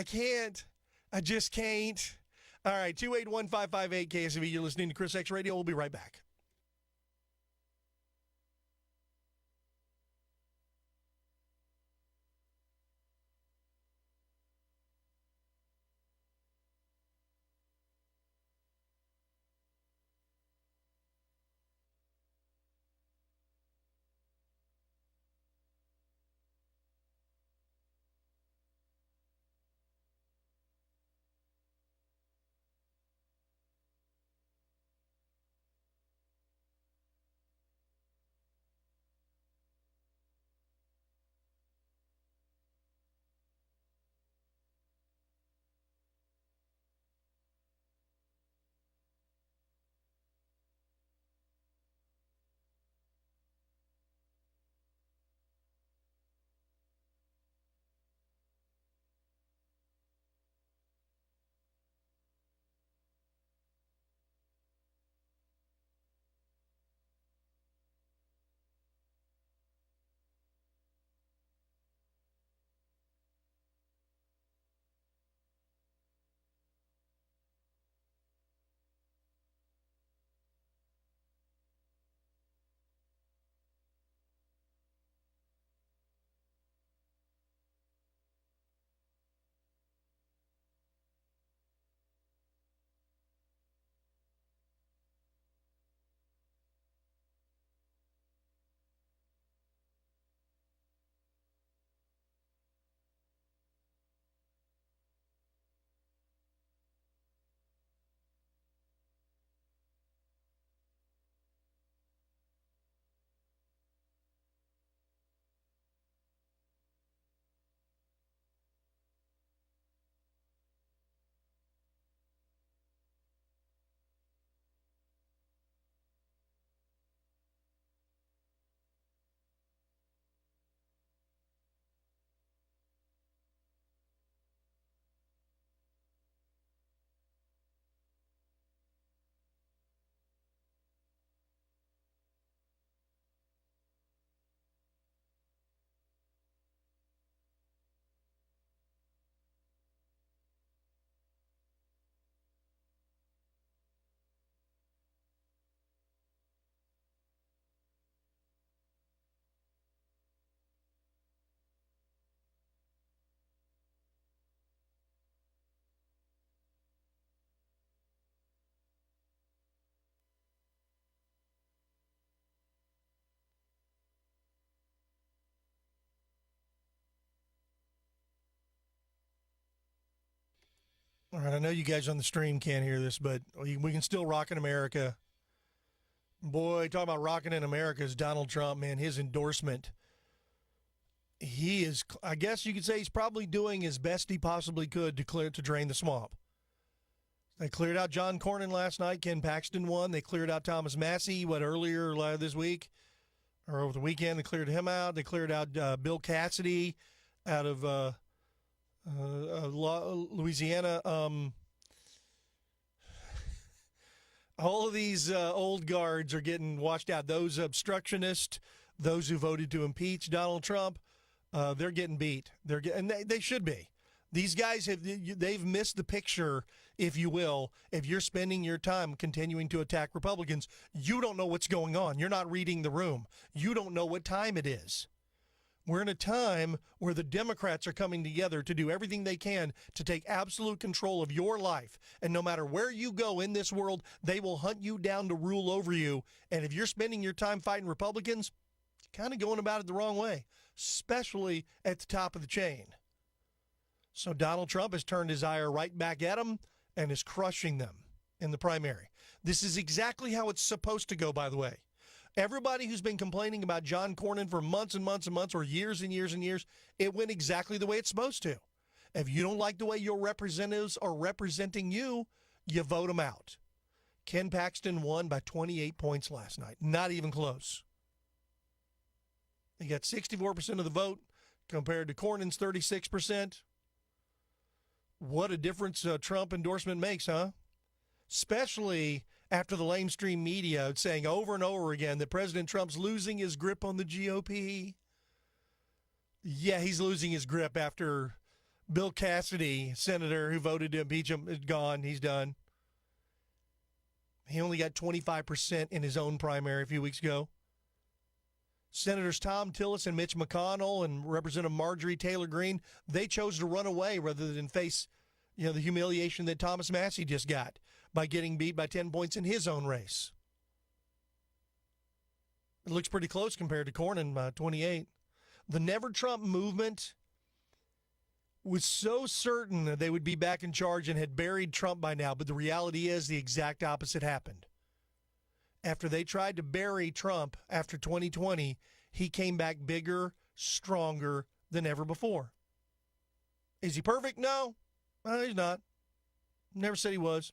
can't. I just can't. All right, 281-558 KSEV. You're listening to ChrisXradio. We'll be right back. All right, I know you guys on the stream can't hear this, but we can still rock in America. Boy, talking about rocking in America is Donald Trump, man. His endorsement, he is, I guess you could say he's probably doing as best he possibly could to drain the swamp. They cleared out John Cornyn last night. Ken Paxton won. They cleared out Thomas Massey, earlier this week, or over the weekend. They cleared him out. They cleared out Bill Cassidy out of Louisiana. All of these old guards are getting washed out. Those obstructionists, those who voted to impeach Donald Trump, they're getting beat. And they should be. These guys they've missed the picture, if you will. If you're spending your time continuing to attack Republicans, you don't know what's going on. You're not reading the room. You don't know what time it is. We're in a time where the Democrats are coming together to do everything they can to take absolute control of your life. And no matter where you go in this world, they will hunt you down to rule over you. And if you're spending your time fighting Republicans, kind of going about it the wrong way, especially at the top of the chain. So Donald Trump has turned his ire right back at them and is crushing them in the primary. This is exactly how it's supposed to go, by the way. Everybody who's been complaining about John Cornyn for months and months and months or years and years and years, it went exactly the way it's supposed to. If you don't like the way your representatives are representing you, you vote them out. Ken Paxton won by 28 points last night. Not even close. He got 64% of the vote compared to Cornyn's 36%. What a difference a Trump endorsement makes, huh? Especially after the lamestream media saying over and over again that President Trump's losing his grip on the GOP. Yeah, he's losing his grip after Bill Cassidy, senator who voted to impeach him, is gone. He's done. He only got 25% in his own primary a few weeks ago. Senators Tom Tillis and Mitch McConnell and Representative Marjorie Taylor Greene, they chose to run away rather than face, the humiliation that Thomas Massie just got by getting beat by 10 points in his own race. It looks pretty close compared to Cornyn by 28. The Never Trump movement was so certain that they would be back in charge and had buried Trump by now, but the reality is the exact opposite happened. After they tried to bury Trump after 2020, he came back bigger, stronger than ever before. Is he perfect? No, he's not. Never said he was.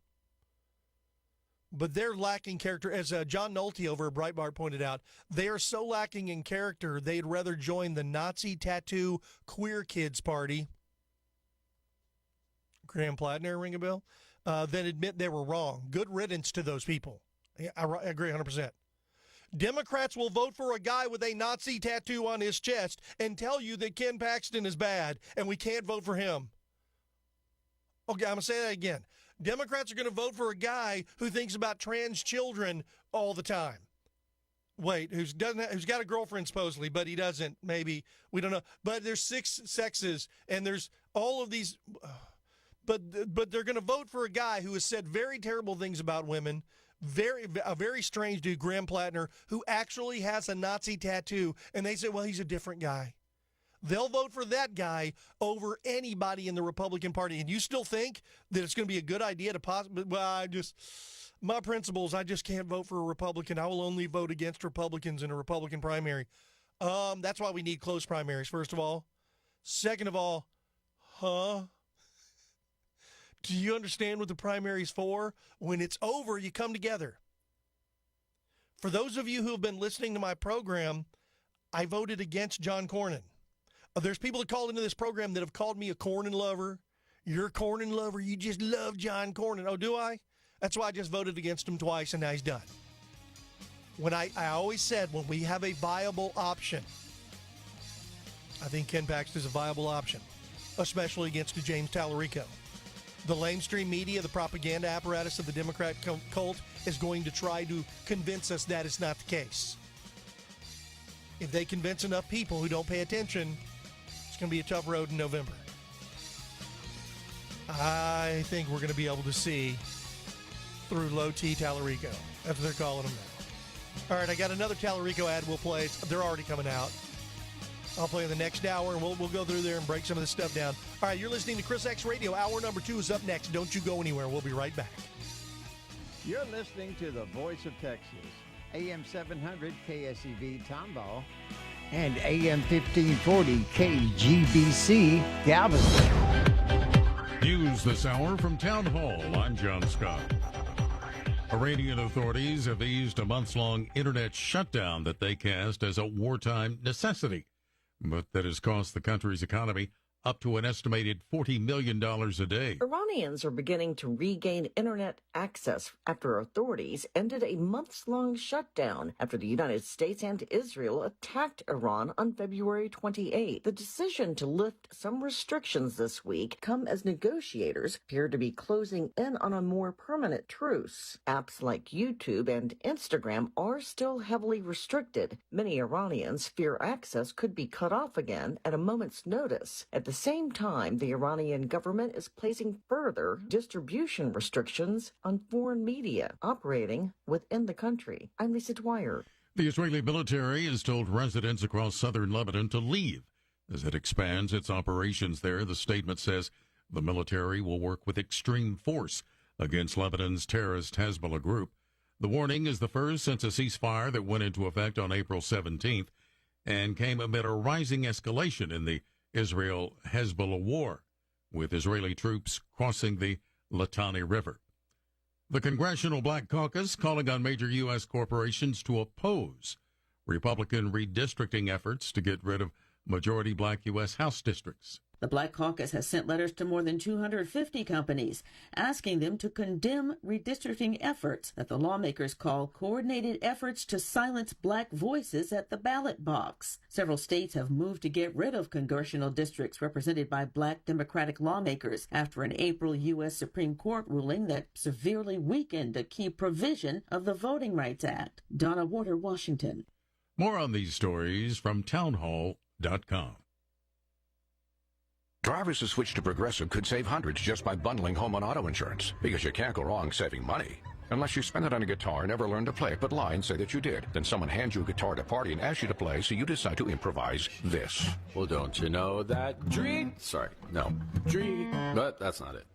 But they're lacking character. As John Nolte over at Breitbart pointed out, they are so lacking in character, they'd rather join the Nazi tattoo queer kids party. Graham Plattner, ring a bell? Than admit they were wrong. Good riddance to those people. I agree 100%. Democrats will vote for a guy with a Nazi tattoo on his chest and tell you that Ken Paxton is bad and we can't vote for him. Okay, I'm going to say that again. Democrats are going to vote for a guy who thinks about trans children all the time. Wait, who's got a girlfriend supposedly, but he doesn't. Maybe, we don't know. But there's 6 sexes, and there's all of these. But they're going to vote for a guy who has said very terrible things about women. A very strange dude, Graham Plattner, who actually has a Nazi tattoo, and they say, well, he's a different guy. They'll vote for that guy over anybody in the Republican Party. And you still think that it's going to be a good idea to possibly, my principles, I just can't vote for a Republican. I will only vote against Republicans in a Republican primary. That's why we need close primaries, first of all. Second of all, do you understand what the primary's for? When it's over, you come together. For those of you who have been listening to my program, I voted against John Cornyn. There's people that called into this program that have called me a Cornyn lover. You're a Cornyn lover. You just love John Cornyn. Oh, do I? That's why I just voted against him twice, and now he's done. When I always said when we have a viable option, I think Ken Paxton is a viable option, especially against James Tallarico. The lamestream media, the propaganda apparatus of the Democrat cult is going to try to convince us that is not the case. If they convince enough people who don't pay attention, it's going to be a tough road in November. I think we're going to be able to see through Low T Tallarico. That's what they're calling him now. All right, I got another Tallarico ad we'll play. They're already coming out. I'll play in the next hour, and we'll go through there and break some of this stuff down. All right, you're listening to ChrisX Radio. Hour number 2 is up next. Don't you go anywhere. We'll be right back. You're listening to the Voice of Texas, AM 700 KSEV Tomball, and AM 1540 KGBC Galveston. News this hour from Town Hall. I'm John Scott. Iranian authorities have eased a months-long internet shutdown that they cast as a wartime necessity, but that has cost the country's economy up to an estimated $40 million a day. Iranians are beginning to regain internet access after authorities ended a months-long shutdown after the United States and Israel attacked Iran on February 28. The decision to lift some restrictions this week come as negotiators appear to be closing in on a more permanent truce. Apps like YouTube and Instagram are still heavily restricted. Many Iranians fear access could be cut off again at a moment's notice. At the same time, the Iranian government is placing further distribution restrictions on foreign media operating within the country. I'm Lisa Dwyer. The Israeli military has told residents across southern Lebanon to leave as it expands its operations there. The statement says the military will work with extreme force against Lebanon's terrorist Hezbollah group. The warning is the first since a ceasefire that went into effect on April 17th and came amid a rising escalation in the Israel-Hezbollah war, with Israeli troops crossing the Litani River. The Congressional Black Caucus calling on major U.S. corporations to oppose Republican redistricting efforts to get rid of majority black U.S. House districts. The Black Caucus has sent letters to more than 250 companies, asking them to condemn redistricting efforts that the lawmakers call coordinated efforts to silence black voices at the ballot box. Several states have moved to get rid of congressional districts represented by black Democratic lawmakers after an April U.S. Supreme Court ruling that severely weakened a key provision of the Voting Rights Act. Donna Warder, Washington. More on these stories from townhall.com. Drivers who switch to Progressive could save hundreds just by bundling home and auto insurance, because you can't go wrong saving money. Unless you spend it on a guitar and never learn to play it, but lie and say that you did. Then someone hands you a guitar at a party and asks you to play, so you decide to improvise this. Well, don't you know that but that's not it.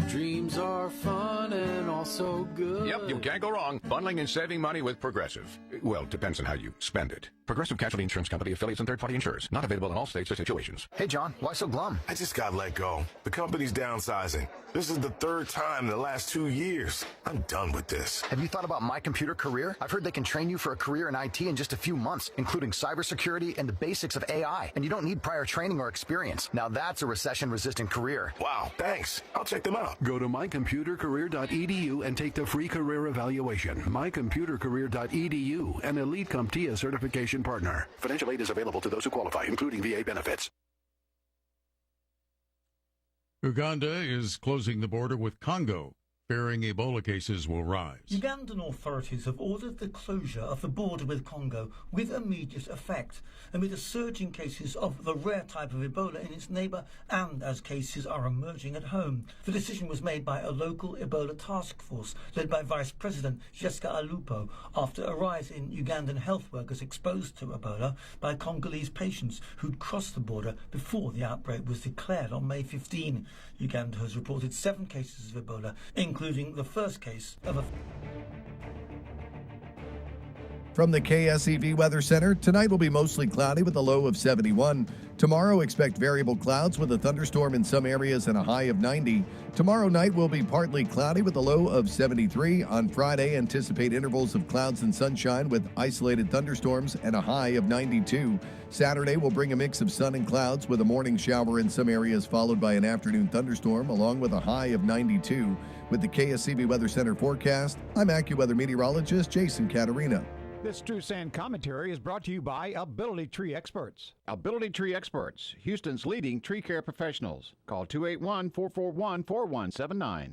Dreams are fun and also good. Yep, you can't go wrong. Bundling and saving money with Progressive. Well, depends on how you spend it. Progressive Casualty Insurance Company, affiliates, and third-party insurers. Not available in all states or situations. Hey, John, why so glum? I just got let go. The company's downsizing. This is the third time in the last 2 years. I'm done with this. Have you thought about My Computer Career? I've heard they can train you for a career in IT in just a few months, including cybersecurity and the basics of AI. And you don't need prior training or experience. Now that's a recession-resistant career. Wow, thanks. I'll check them out. Go to mycomputercareer.edu and take the free career evaluation. mycomputercareer.edu, an Elite CompTIA certification partner. Financial aid is available to those who qualify, including VA benefits. Uganda is closing the border with Congo, fearing Ebola cases will rise. Ugandan authorities have ordered the closure of the border with Congo with immediate effect, amid a surge in cases of the rare type of Ebola in its neighbour and as cases are emerging at home. The decision was made by a local Ebola task force led by Vice President Jessica Alupo after a rise in Ugandan health workers exposed to Ebola by Congolese patients who'd crossed the border before the outbreak was declared on May 15. Uganda has reported 7 cases of Ebola, including the first case of a... From the KSEV Weather Center, tonight will be mostly cloudy with a low of 71. Tomorrow, expect variable clouds with a thunderstorm in some areas and a high of 90. Tomorrow night will be partly cloudy with a low of 73. On Friday, anticipate intervals of clouds and sunshine with isolated thunderstorms and a high of 92. Saturday will bring a mix of sun and clouds with a morning shower in some areas followed by an afternoon thunderstorm along with a high of 92. With the KSEV Weather Center forecast, I'm AccuWeather meteorologist Jason Caterina. This True Sand commentary is brought to you by Ability Tree Experts. Ability Tree Experts, Houston's leading tree care professionals. Call 281-441-4179.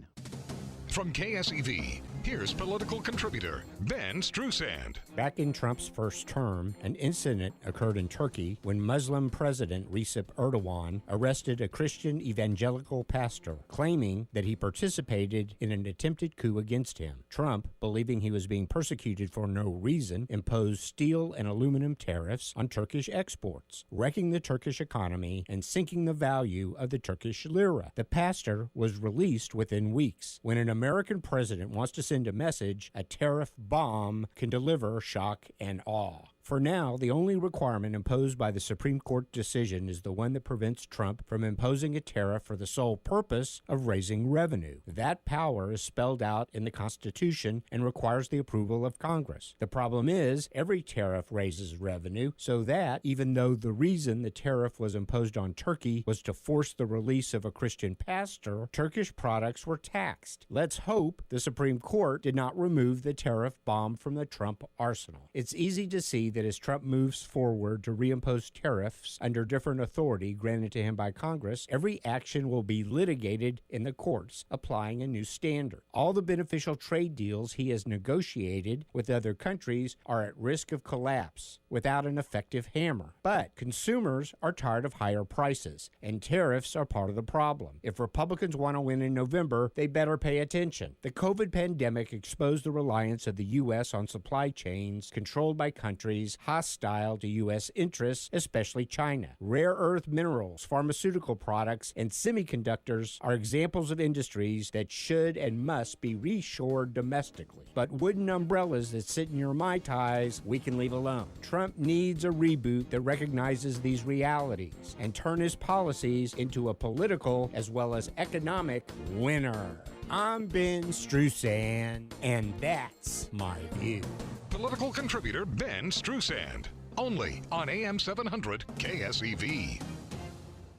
From KSEV, here's political contributor Ben Strusand. Back in Trump's first term, an incident occurred in Turkey when Muslim President Recep Erdogan arrested a Christian evangelical pastor, claiming that he participated in an attempted coup against him. Trump, believing he was being persecuted for no reason, imposed steel and aluminum tariffs on Turkish exports, wrecking the Turkish economy and sinking the value of the Turkish lira. The pastor was released within weeks. When an American president wants to send a message, a tariff bomb can deliver shock and awe. For now, the only requirement imposed by the Supreme Court decision is the one that prevents Trump from imposing a tariff for the sole purpose of raising revenue. That power is spelled out in the Constitution and requires the approval of Congress. The problem is, every tariff raises revenue, so that, even though the reason the tariff was imposed on Turkey was to force the release of a Christian pastor, Turkish products were taxed. Let's hope the Supreme Court did not remove the tariff bomb from the Trump arsenal. It's easy to see that as Trump moves forward to reimpose tariffs under different authority granted to him by Congress, every action will be litigated in the courts, applying a new standard. All the beneficial trade deals he has negotiated with other countries are at risk of collapse without an effective hammer. But consumers are tired of higher prices, and tariffs are part of the problem. If Republicans want to win in November, they better pay attention. The COVID pandemic exposed the reliance of the U.S. on supply chains controlled by countries hostile to U.S. interests, especially China. Rare earth minerals, pharmaceutical products, and semiconductors are examples of industries that should and must be reshored domestically. But wooden umbrellas that sit in your Mai Tais, we can leave alone. Trump needs a reboot that recognizes these realities and turn his policies into a political as well as economic winner. I'm Ben Strusand, and that's my view. Political contributor Ben Strusand, only on AM 700 KSEV.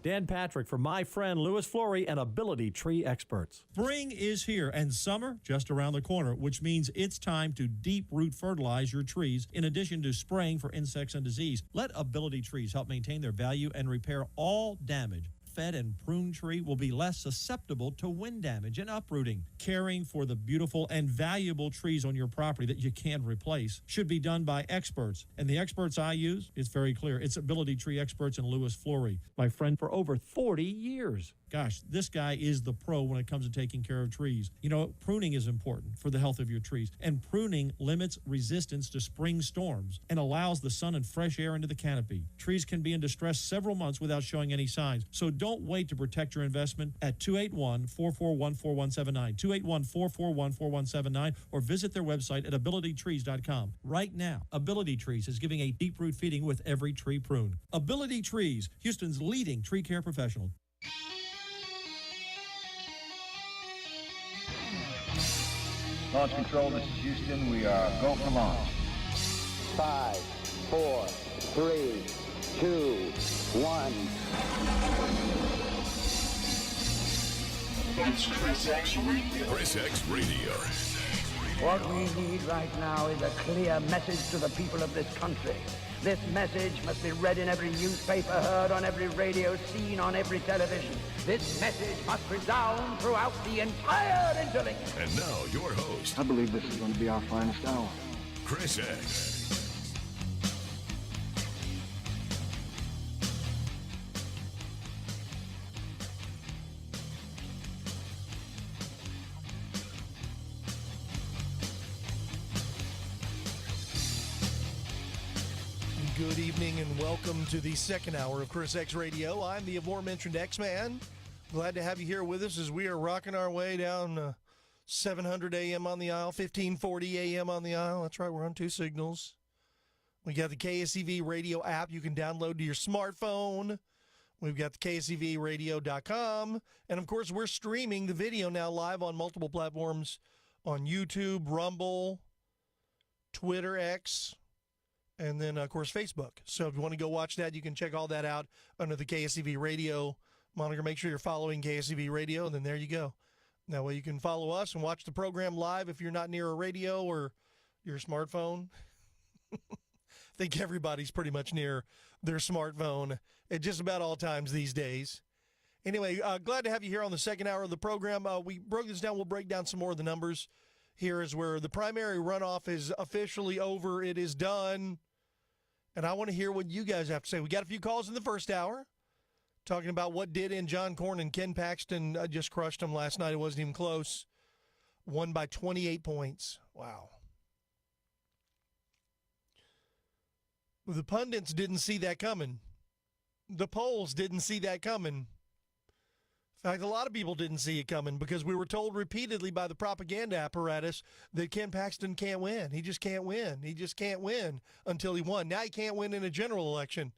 Dan Patrick for my friend Louis Flory and Ability Tree Experts. Spring is here and summer just around the corner, which means it's time to deep root fertilize your trees in addition to spraying for insects and disease. Let Ability Trees help maintain their value and repair all damage. Fed and pruned tree will be less susceptible to wind damage and uprooting. Caring for the beautiful and valuable trees on your property that you can't replace should be done by experts. And the experts I use, it's very clear. It's Ability Tree Experts and Louis Flory, my friend for over 40 years. Gosh, this guy is the pro when it comes to taking care of trees. You know, pruning is important for the health of your trees, and pruning limits resistance to spring storms and allows the sun and fresh air into the canopy. Trees can be in distress several months without showing any signs, so don't wait to protect your investment at 281-441-4179, 281-441-4179, or visit their website at abilitytrees.com. Right now, Ability Trees is giving a deep root feeding with every tree pruned. Ability Trees, Houston's leading tree care professional. Launch control, this is Houston. We are go for launch. 5, 4, 3, 2, 1. It's ChrisX Radio. What we need right now is a clear message to the people of this country. This message must be read in every newspaper, heard on every radio, seen on every television. This message must resound throughout the entire interlink. And now, your host. I believe this is going to be our finest hour. ChrisX. Good evening and welcome to the second hour of ChrisX Radio. I'm the aforementioned X-Man. Glad to have you here with us as we are rocking our way down 700 AM on the aisle, 1540 AM on the aisle. That's right, we're on two signals. We got the KSEV Radio app you can download to your smartphone. We've got the KSEVradio.com. And, of course, we're streaming the video now live on multiple platforms on YouTube, Rumble, Twitter, X, and then, of course, Facebook. So if you want to go watch that, you can check all that out under the KSEV Radio moniker. Make sure you're following KSEV Radio, and then there you go. That way you can follow us and watch the program live if you're not near a radio or your smartphone. I think everybody's pretty much near their smartphone at just about all times these days. Anyway, glad to have you here on the second hour of the program. We broke this down. We'll break down some more of the numbers. Here is where the primary runoff is officially over. It is done. And I want to hear what you guys have to say. We got a few calls in the first hour talking about what did in John Cornyn and Ken Paxton just crushed them last night. It wasn't even close. Won by 28 points. Wow. The pundits didn't see that coming. The polls didn't see that coming. In fact, a lot of people didn't see it coming because we were told repeatedly by the propaganda apparatus that Ken Paxton can't win. He just can't win. He just can't win until he won. Now he can't win in a general election,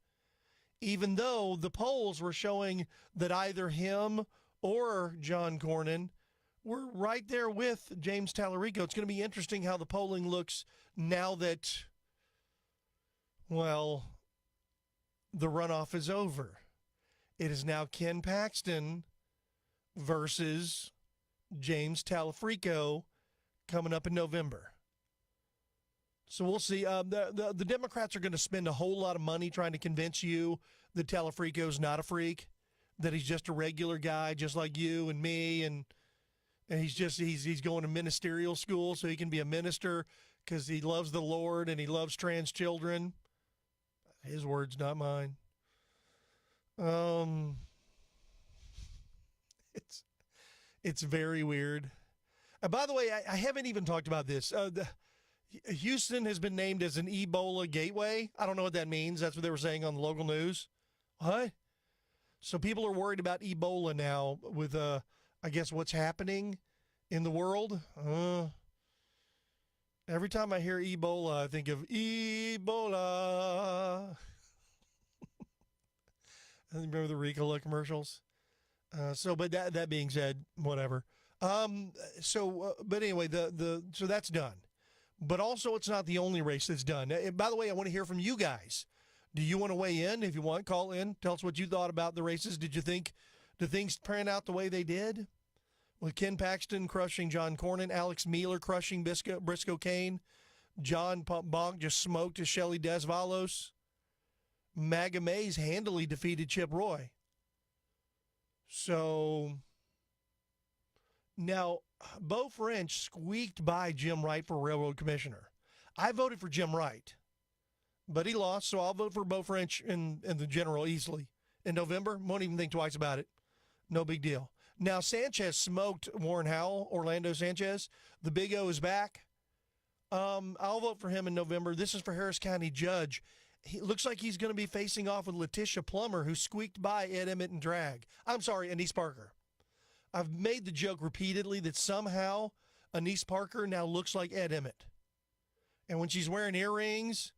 even though the polls were showing that either him or John Cornyn were right there with James Tallarico. It's going to be interesting how the polling looks now that, well, the runoff is over. It is now Ken Paxton versus James Tallarico coming up in November. So we'll see. The Democrats are going to spend a whole lot of money trying to convince you that Talafrico's not a freak, that he's just a regular guy, just like you and me, and he's going to ministerial school so he can be a minister because he loves the Lord and he loves trans children. His words, not mine. It's very weird. By the way, I haven't even talked about this. Houston has been named as an Ebola gateway. I don't know what that means. That's what they were saying on the local news. What? So people are worried about Ebola now with, I guess, what's happening in the world. Every time I hear Ebola, I think of Ebola. I remember the Ricola commercials. But that being said, whatever. But anyway, so that's done. But also, it's not the only race that's done. And by the way, I want to hear from you guys. Do you want to weigh in? If you want, call in. Tell us what you thought about the races. Did things pan out the way they did? With Ken Paxton crushing John Cornyn, Alex Mueller crushing Briscoe Cain, John Bonk just smoked Shelley Desvalos, MAGA Mays handily defeated Chip Roy. So now, Beau French squeaked by Jim Wright for railroad commissioner. I voted for Jim Wright, but he lost, so I'll vote for Beau French in the general easily. In November, won't even think twice about it. No big deal. Now, Sanchez smoked Warren Howell, Orlando Sanchez. The Big O is back. I'll vote for him in November. This is for Harris County Judge. He looks like he's going to be facing off with Letitia Plummer, who squeaked by Ed Emmett in drag. I'm sorry, Anise Parker. I've made the joke repeatedly that somehow Anise Parker now looks like Ed Emmett. And when she's wearing earrings,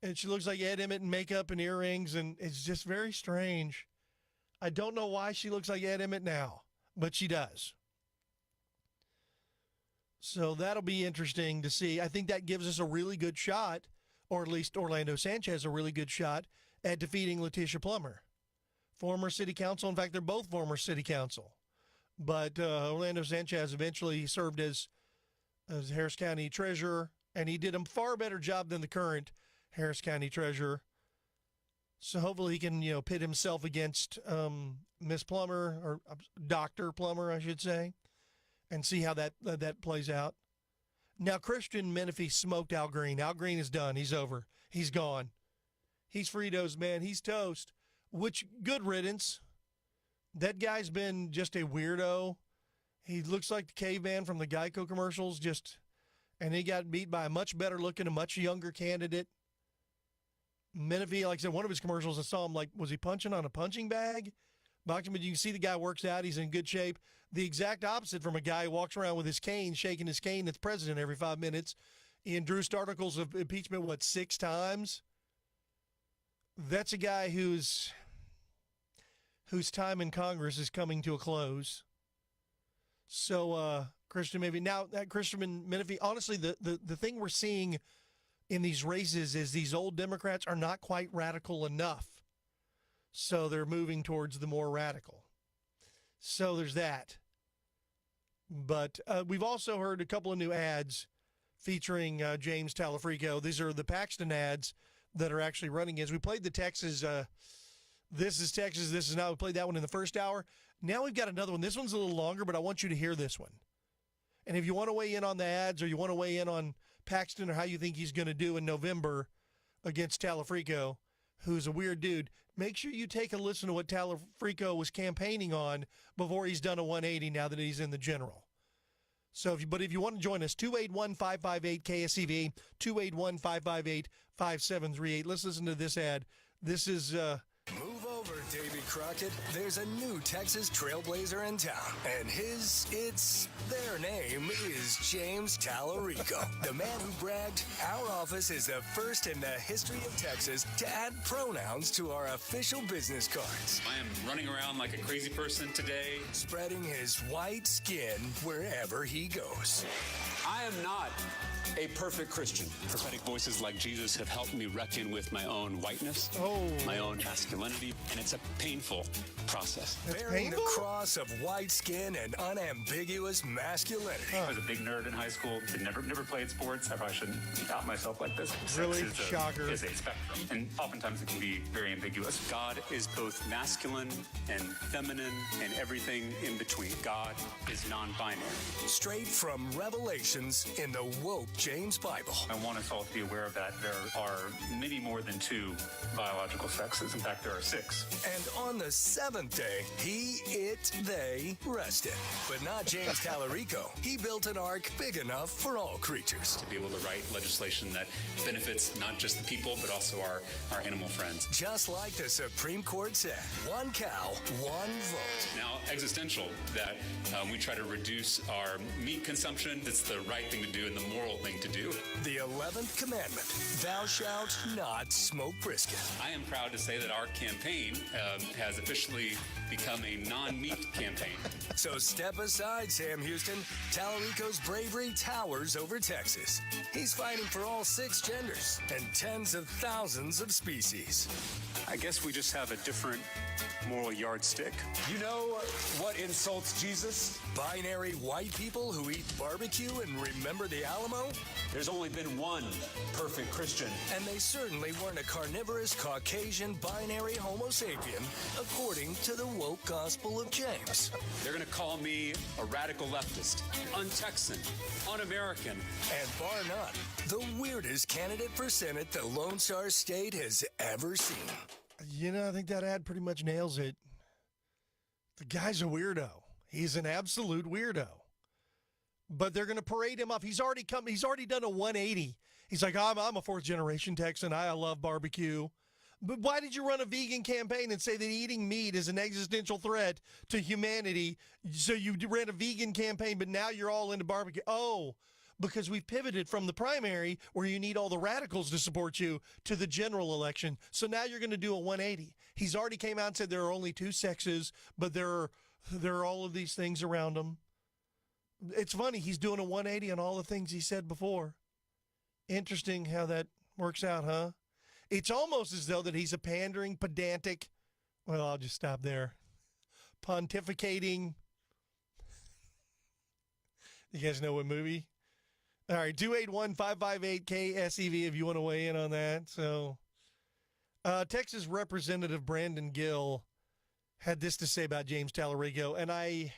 and she looks like Ed Emmett in makeup and earrings, and it's just very strange. I don't know why she looks like Ed Emmett now, but she does. So that'll be interesting to see. I think that gives us a really good shot, or at least Orlando Sanchez a really good shot at defeating Letitia Plummer. Former city council. In fact, they're both former city council. But Orlando Sanchez eventually served as Harris County treasurer, and he did a far better job than the current Harris County treasurer. So hopefully he can, pit himself against Miss Plummer, or Dr. Plummer, I should say, and see how that plays out. Now, Christian Menifee smoked Al Green. Al Green is done. He's over. He's gone. He's Fritos, man. He's toast. Which, good riddance. That guy's been just a weirdo. He looks like the caveman from the Geico commercials, and he got beat by a much better looking, a much younger candidate. Menifee, like I said, one of his commercials, I saw him, was he punching on a punching bag? Boxing, but you can see the guy works out. He's in good shape. The exact opposite from a guy who walks around with his cane, shaking his cane that's president every 5 minutes. He introduced articles of impeachment, 6 times? That's a guy whose time in Congress is coming to a close. So, Christian Menifee. Now, Christian Menifee, honestly, the thing we're seeing in these races is these old Democrats are not quite radical enough. So they're moving towards the more radical. So there's that. But we've also heard a couple of new ads featuring James Talafrico. These are the Paxton ads that are actually running. As we played the Texas, this is Texas, this is now. We played that one in the first hour. Now we've got another one. This one's a little longer, but I want you to hear this one. And if you want to weigh in on the ads, or you want to weigh in on Paxton or how you think he's going to do in November against Talafrico, who's a weird dude, make sure you take a listen to what Talafrico was campaigning on before he's done a 180 now that he's in the general. So, if you want to join us, 281-558-KSEV, 281-558-5738. Let's listen to this ad. This is... Move over, Davy Crockett. There's a new Texas trailblazer in town, and their name is James Talarico, the man who bragged, "Our office is the first in the history of Texas to add pronouns to our official business cards." I am running around like a crazy person today, spreading his white skin wherever he goes. I am not a perfect Christian. Prophetic voices like Jesus have helped me reckon with my own whiteness, my own masculinity, and it's a painful process. Bearing the cross of white skin and unambiguous masculinity. I was a big nerd in high school. Never played sports. I probably shouldn't out myself like this. Really? Sex Shocker. is a spectrum, and oftentimes it can be very ambiguous. God is both masculine and feminine and everything in between. God is non-binary. Straight from Revelations in the woke James Bible. I want us all to be aware of that. There are many more than 2 biological sexes. In fact, there are 6. And on the 7th day, they rested. But not James Tallarico. He built an ark big enough for all creatures. To be able to write legislation that benefits not just the people, but also our animal friends. Just like the Supreme Court said, 1 cow, 1 vote. Now, existential, that we try to reduce our meat consumption. It's the right thing to do and the moral thing to do. The 11th commandment, thou shalt not smoke brisket. I am proud to say that our campaign has officially become a non-meat campaign. So step aside, Sam Houston. Tallarico's bravery towers over Texas. He's fighting for all 6 genders and tens of thousands of species. I guess we just have a different moral yardstick. You know what insults Jesus? Binary white people who eat barbecue and remember the Alamo? There's only been one perfect Christian. And they certainly weren't a carnivorous Caucasian binary Homo sapien, according to the woke gospel of James. They're going to call me a radical leftist, un-Texan, un-American. And bar none, the weirdest candidate for Senate the Lone Star State has ever seen. You know, I think that ad pretty much nails it. The guy's a weirdo. He's an absolute weirdo. But they're going to parade him off. He's already done a 180. He's like, I'm a 4th-generation Texan. I love barbecue. But why did you run a vegan campaign and say that eating meat is an existential threat to humanity? So you ran a vegan campaign, but now you're all into barbecue. Oh, because we've pivoted from the primary, where you need all the radicals to support you, to the general election. So now you're going to do a 180. He's already came out and said there are only 2 sexes, but there are all of these things around him. It's funny. He's doing a 180 on all the things he said before. Interesting how that works out, huh? It's almost as though that he's a pandering, pedantic, well, I'll just stop there, pontificating. You guys know what movie? All right, 281-558-KSEV if you want to weigh in on that. So, Texas Representative Brandon Gill had this to say about James Tallarico, and I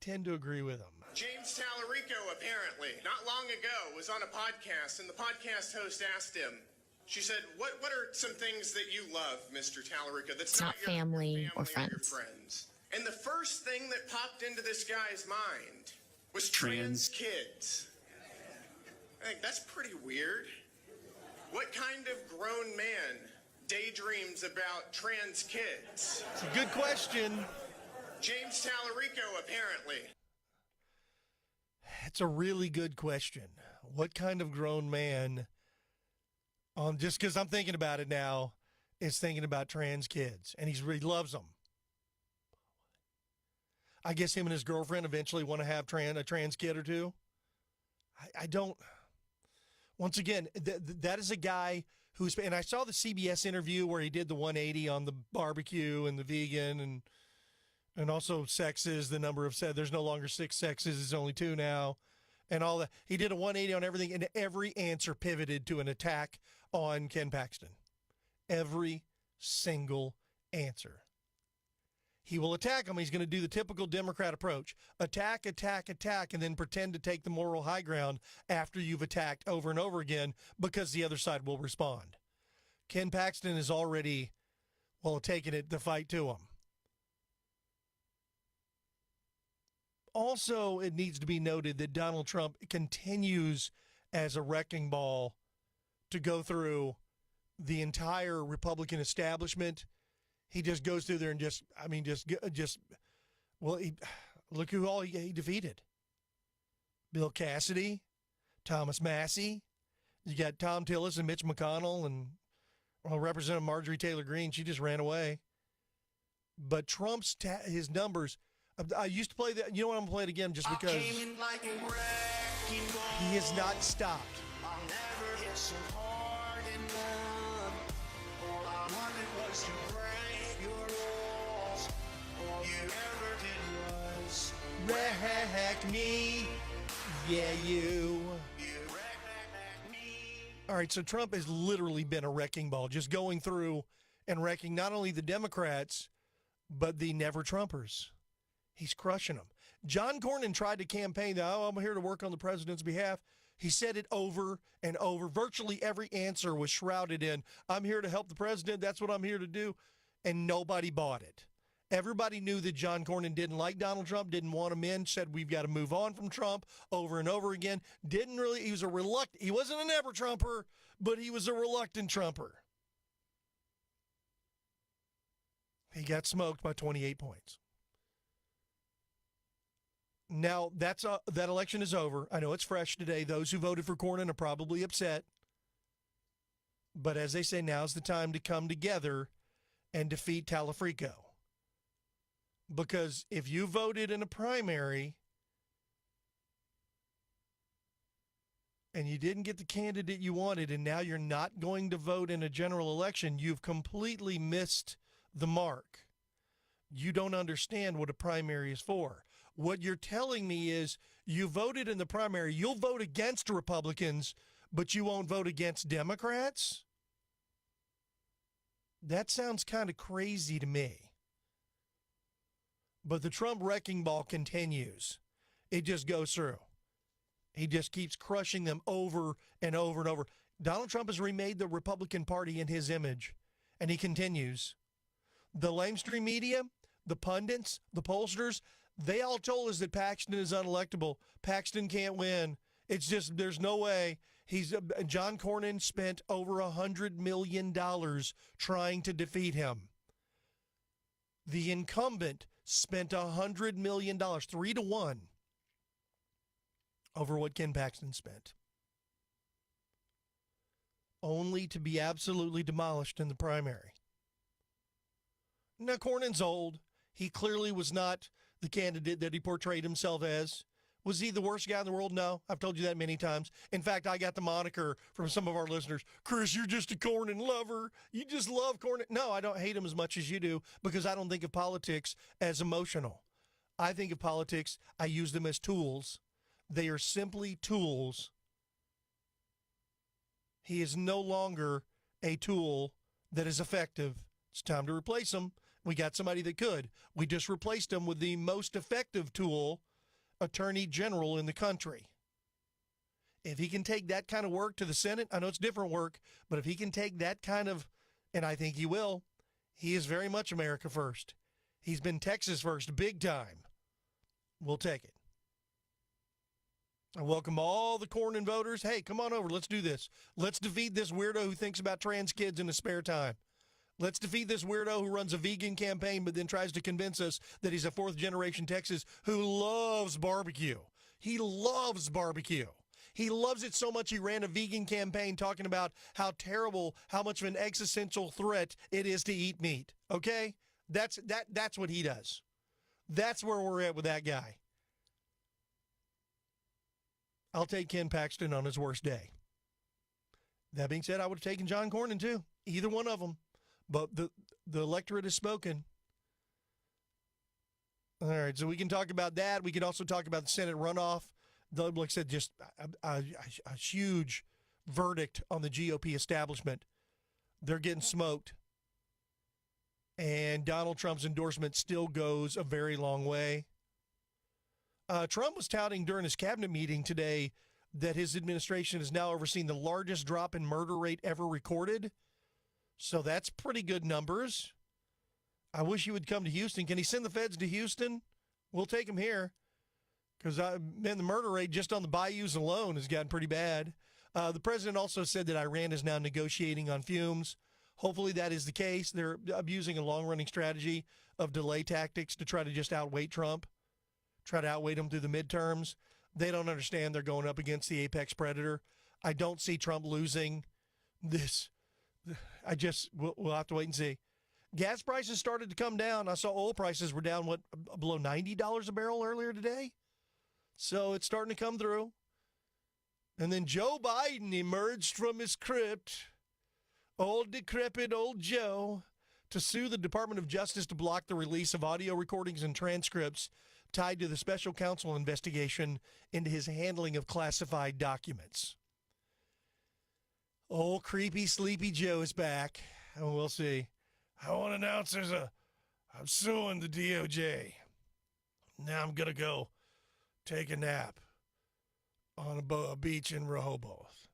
tend to agree with him. James Tallarico, apparently, not long ago, was on a podcast, and the podcast host asked him, she said, what are some things that you love, Mr. Tallarico, that's not your family or friends? And the first thing that popped into this guy's mind was trans kids. I think that's pretty weird. What kind of grown man daydreams about trans kids? It's a good question. James Tallarico, apparently. It's a really good question. What kind of grown man, just because I'm thinking about it now, is thinking about trans kids, and he loves them. I guess him and his girlfriend eventually want to have a trans kid or two. I don't. Once again, that is a guy who's, and I saw the CBS interview where he did the 180 on the barbecue and the vegan and also sexes, the number of there's no longer 6 sexes, it's only 2 now, and all that. He did a 180 on everything, and every answer pivoted to an attack on Ken Paxton. Every single answer. He will attack him. He's going to do the typical Democrat approach. Attack, attack, attack, and then pretend to take the moral high ground after you've attacked over and over again because the other side will respond. Ken Paxton is already, taking it to fight to him. Also, it needs to be noted that Donald Trump continues as a wrecking ball to go through the entire Republican establishment. He just goes through there and look who all he defeated. Bill Cassidy, Thomas Massey. You got Tom Tillis and Mitch McConnell and Representative Marjorie Taylor Greene. She just ran away. But Trump's his numbers. I used to play that. You know what? I'm going to play it again just because. He has not stopped. Wreck me, yeah, you. All right, so Trump has literally been a wrecking ball, just going through and wrecking not only the Democrats, but the never-Trumpers. He's crushing them. John Cornyn tried to campaign that, I'm here to work on the president's behalf. He said it over and over. Virtually every answer was shrouded in, I'm here to help the president, that's what I'm here to do, and nobody bought it. Everybody knew that John Cornyn didn't like Donald Trump, didn't want him in, said we've got to move on from Trump over and over again. He was he wasn't a never-Trumper, but he was a reluctant Trumper. He got smoked by 28 points. Now, that election is over. I know it's fresh today. Those who voted for Cornyn are probably upset. But as they say, now's the time to come together and defeat Talafrico. Because if you voted in a primary and you didn't get the candidate you wanted and now you're not going to vote in a general election, you've completely missed the mark. You don't understand what a primary is for. What you're telling me is you voted in the primary, you'll vote against Republicans, but you won't vote against Democrats? That sounds kind of crazy to me. But the Trump wrecking ball continues. It just goes through. He just keeps crushing them over and over and over. Donald Trump has remade the Republican Party in his image, and he continues. The lamestream media, the pundits, the pollsters, they all told us that Paxton is unelectable. Paxton can't win. It's just, there's no way. John Cornyn spent over $100 million trying to defeat him. The incumbent spent $100 million, 3-1, over what Ken Paxton spent, only to be absolutely demolished in the primary. Now, Cornyn's old. He clearly was not the candidate that he portrayed himself as. Was he the worst guy in the world? No. I've told you that many times. In fact, I got the moniker from some of our listeners, Chris, you're just a Cornyn lover. You just love Cornyn. No, I don't hate him as much as you do because I don't think of politics as emotional. I think of politics, I use them as tools. They are simply tools. He is no longer a tool that is effective. It's time to replace him. We got somebody that could. We just replaced him with the most effective tool, Attorney General in the country. If he can take that kind of work to the Senate, I know it's different work, but if he can take that kind of, and I think he will, he is very much America first. He's been Texas first, big time. We'll take it. I welcome all the Cornyn voters. Hey, come on over. Let's do this. Let's defeat this weirdo who thinks about trans kids in his spare time. Let's defeat this weirdo who runs a vegan campaign but then tries to convince us that he's a fourth-generation Texas who loves barbecue. He loves barbecue. He loves it so much he ran a vegan campaign talking about how terrible, how much of an existential threat it is to eat meat. Okay? That's what he does. That's where we're at with that guy. I'll take Ken Paxton on his worst day. That being said, I would have taken John Cornyn too. Either one of them. But the electorate has spoken. All right, so we can talk about that. We can also talk about the Senate runoff. Like I said, just a huge verdict on the GOP establishment. They're getting smoked. And Donald Trump's endorsement still goes a very long way. Trump was touting during his cabinet meeting today that his administration has now overseen the largest drop in murder rate ever recorded. So that's pretty good numbers. I wish he would come to Houston. Can he send the feds to Houston? We'll take him here. Because, the murder rate just on the bayous alone has gotten pretty bad. The president also said that Iran is now negotiating on fumes. Hopefully that is the case. They're abusing a long-running strategy of delay tactics to try to just outweight Trump, try to outweight him through the midterms. They don't understand they're going up against the apex predator. I don't see Trump losing this. We'll have to wait and see. Gas prices started to come down. I saw oil prices were down, below $90 a barrel earlier today. So it's starting to come through. And then Joe Biden emerged from his crypt, old decrepit old Joe, to sue the Department of Justice to block the release of audio recordings and transcripts tied to the special counsel investigation into his handling of classified documents. Old creepy sleepy Joe is back, and we'll see. I want to announce I'm suing the DOJ. Now I'm going to go take a nap on a beach in Rehoboth.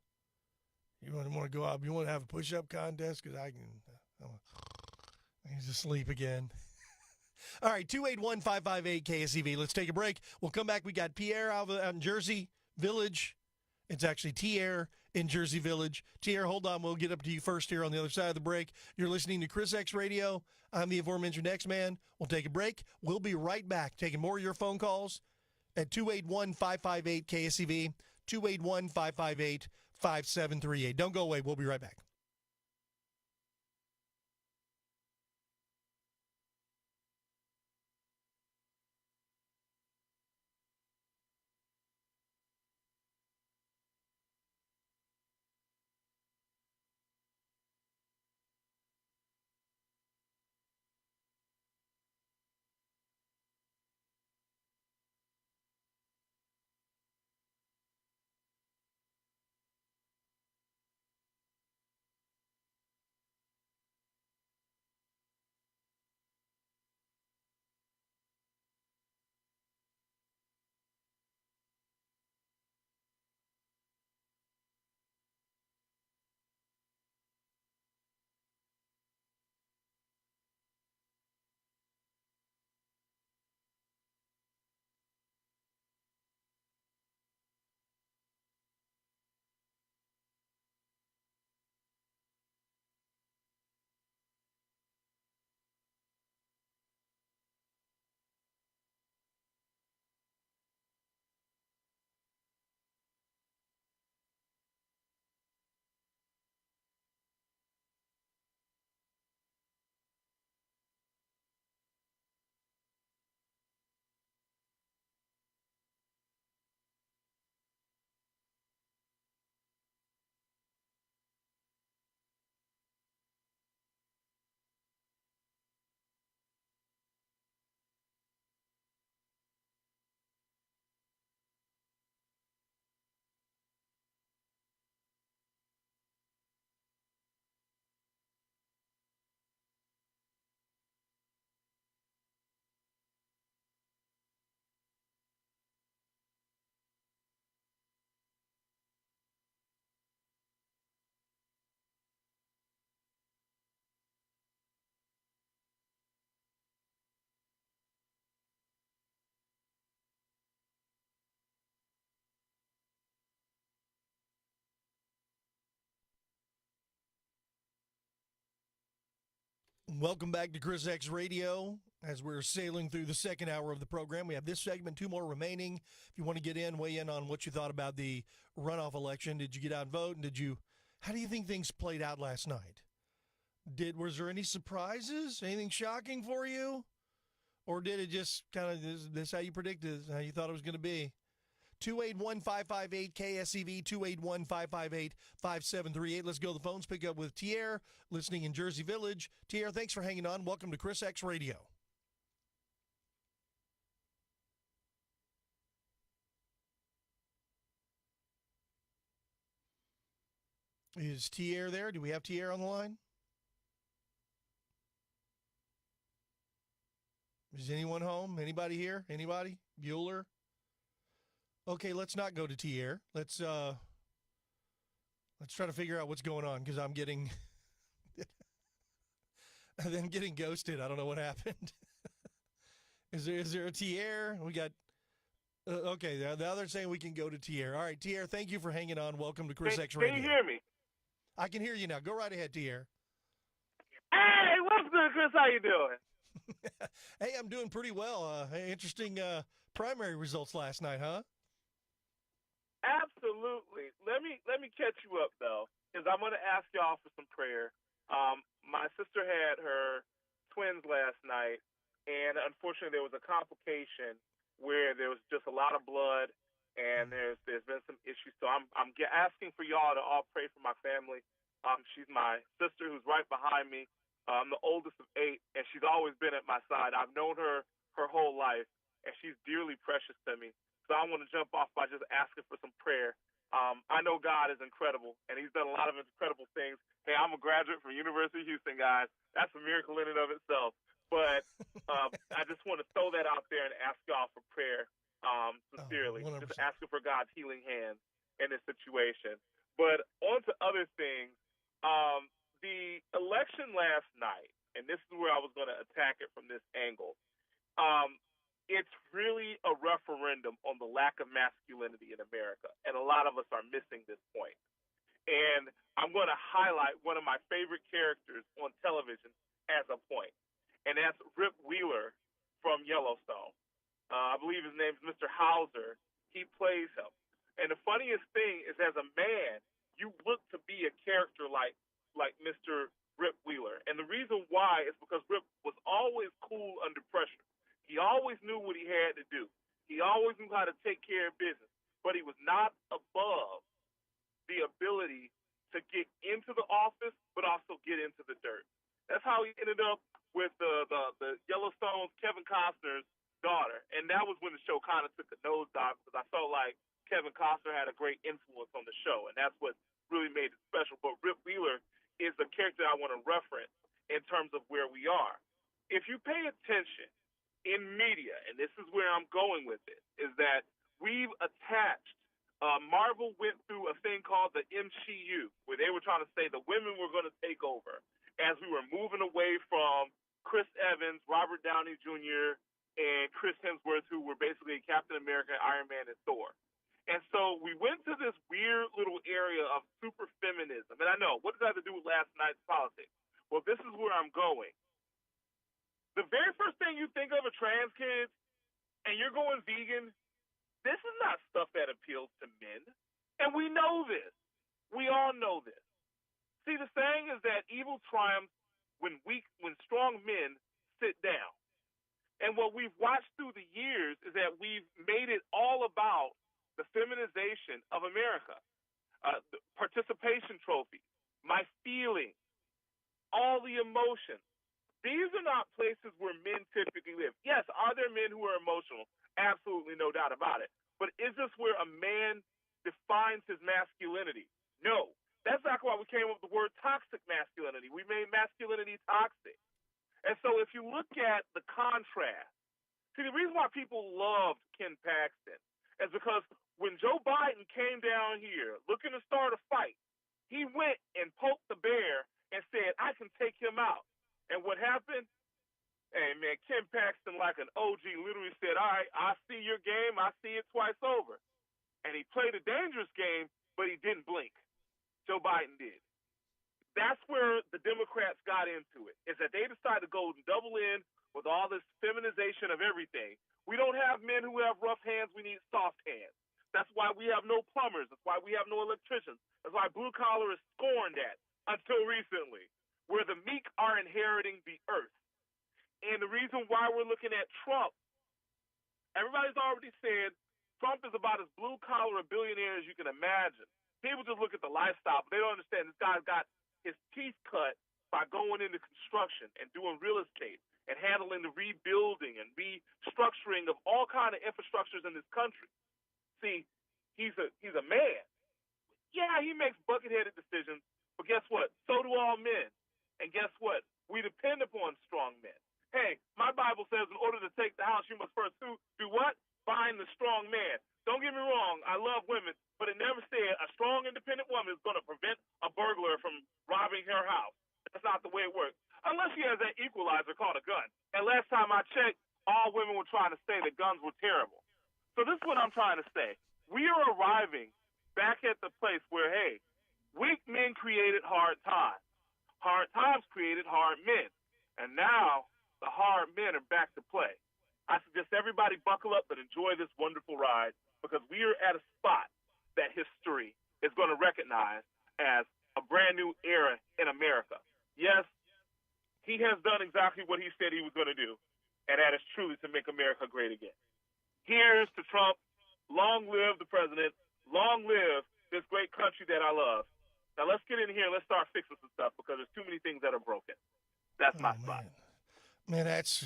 You want to go out? You want to have a push-up contest? Because I can just sleep again. All right, 281-558 KSEV. Let's take a break. We'll come back. We got Pierre out in Jersey Village. It's actually Pierre in Jersey Village. Pierre, hold on. We'll get up to you first here on the other side of the break. You're listening to ChrisXradio. I'm the aforementioned X-Man. We'll take a break. We'll be right back, taking more of your phone calls at 281-558 KSEV, 281-558-5738. Don't go away. We'll be right back. Welcome back to ChrisXradio. As we're sailing through the second hour of the program, we have this segment, 2 more remaining. If you want to get in, weigh in on what you thought about the runoff election. Did you get out and vote? And how do you think things played out last night? Was there any surprises? Anything shocking for you? Or did it just kind of, this how you predicted, how you thought it was going to be? 281-558 KSEV, 281-558-5738. Let's go to the phones. Pick up with Tier, listening in Jersey Village. Tier, thanks for hanging on. Welcome to ChrisXradio. Is Tier there? Do we have Tier on the line? Is anyone home? Anybody here? Anybody? Bueller? Okay, let's not go to Tier. Let's try to figure out what's going on, because I'm getting ghosted. I don't know what happened. Is there a Tier? We got okay. Now they're saying we can go to Tier. All right, Tier. Thank you for hanging on. Welcome to ChrisXradio. Can you hear me? I can hear you now. Go right ahead, Tier. Hey, what's good, Chris? How you doing? Hey, I'm doing pretty well. Interesting primary results last night, huh? Absolutely. Let me catch you up though, because I'm going to ask y'all for some prayer. My sister had her twins last night, and unfortunately there was a complication where there was just a lot of blood, and there's been some issues. So I'm asking for y'all to all pray for my family. She's my sister who's right behind me. I'm the oldest of 8, and she's always been at my side. I've known her whole life, and she's dearly precious to me. So I want to jump off by just asking for some prayer. I know God is incredible, and he's done a lot of incredible things. Hey, I'm a graduate from University of Houston, guys. That's a miracle in and of itself. But I just want to throw that out there and ask y'all for prayer, sincerely. Just asking for God's healing hand in this situation. But on to other things. The election last night, and this is where I was going to attack it from this angle. It's really a referendum on the lack of masculinity in America, and a lot of us are missing this point. And I'm going to highlight one of my favorite characters on television as a point, and that's Rip Wheeler from Yellowstone. I believe his name's Mr. Hauser. He plays him. And the funniest thing is, as a man, you look to be a character like Mr. Rip Wheeler. And the reason why is because Rip was always cool under pressure. He always knew what he had to do. He always knew how to take care of business. But he was not above the ability to get into the office, but also get into the dirt. That's how he ended up with the Yellowstone's Kevin Costner's daughter. And that was when the show kind of took a nosedive, because I felt like Kevin Costner had a great influence on the show, and that's what really made it special. But Rip Wheeler is the character I want to reference in terms of where we are. If you pay attention in media, and this is where I'm going with it, is that we've attached, Marvel went through a thing called the MCU, where they were trying to say the women were going to take over as we were moving away from Chris Evans, Robert Downey Jr., and Chris Hemsworth, who were basically Captain America, Iron Man, and Thor. And so we went to this weird little area of super feminism. And I know, what does that have to do with last night's politics? Well, this is where I'm going. The very first thing you think of are trans kids, and you're going vegan. This is not stuff that appeals to men. And we know this. We all know this. See, the saying is that evil triumphs when strong men sit down. And what we've watched through the years is that we've made it all about the feminization of America. The participation trophies, my feelings, all the emotions. These are not places where men typically live. Yes, are there men who are emotional? Absolutely, no doubt about it. But is this where a man defines his masculinity? No. That's not why we came up with the word toxic masculinity. We made masculinity toxic. And so if you look at the contrast, see, the reason why people loved Ken Paxton is because when Joe Biden came down here looking to start a fight, he went and poked the bear and said, I can take him out. And what happened? Hey, man, Ken Paxton, like an OG, literally said, all right, I see your game. I see it twice over. And he played a dangerous game, but he didn't blink. Joe Biden did. That's where the Democrats got into it, is that they decided to go and double in with all this feminization of everything. We don't have men who have rough hands. We need soft hands. That's why we have no plumbers. That's why we have no electricians. That's why blue collar is scorned at until recently, where the meek are inheriting the earth. And the reason why we're looking at Trump, everybody's already said Trump is about as blue collar a billionaire as you can imagine. People just look at the lifestyle, but they don't understand this guy's got his teeth cut by going into construction and doing real estate and handling the rebuilding and restructuring of all kind of infrastructures in this country. See, he's a man. Yeah, he makes bucket-headed decisions, but guess what? So do all men. And guess what? We depend upon strong men. Hey, my Bible says in order to take the house, you must first do what? Find the strong man. Don't get me wrong, I love women, but it never said a strong, independent woman is going to prevent a burglar from robbing her house. That's not the way it works. Unless she has that equalizer called a gun. And last time I checked, all women were trying to say that guns were terrible. So this is what I'm trying to say. We are arriving back at the place where, hey, weak men created hard times. Hard times created hard men. And now the hard men are back to play. I suggest everybody buckle up and enjoy this wonderful ride, because we are at a spot that history is going to recognize as a brand new era in America. Yes, he has done exactly what he said he was going to do, and that is truly to make America great again. Here's to Trump. Long live the president. Long live this great country that I love. Now let's get in here and let's start fixing some stuff because there's too many things that are broken. That's my spot. Man, that's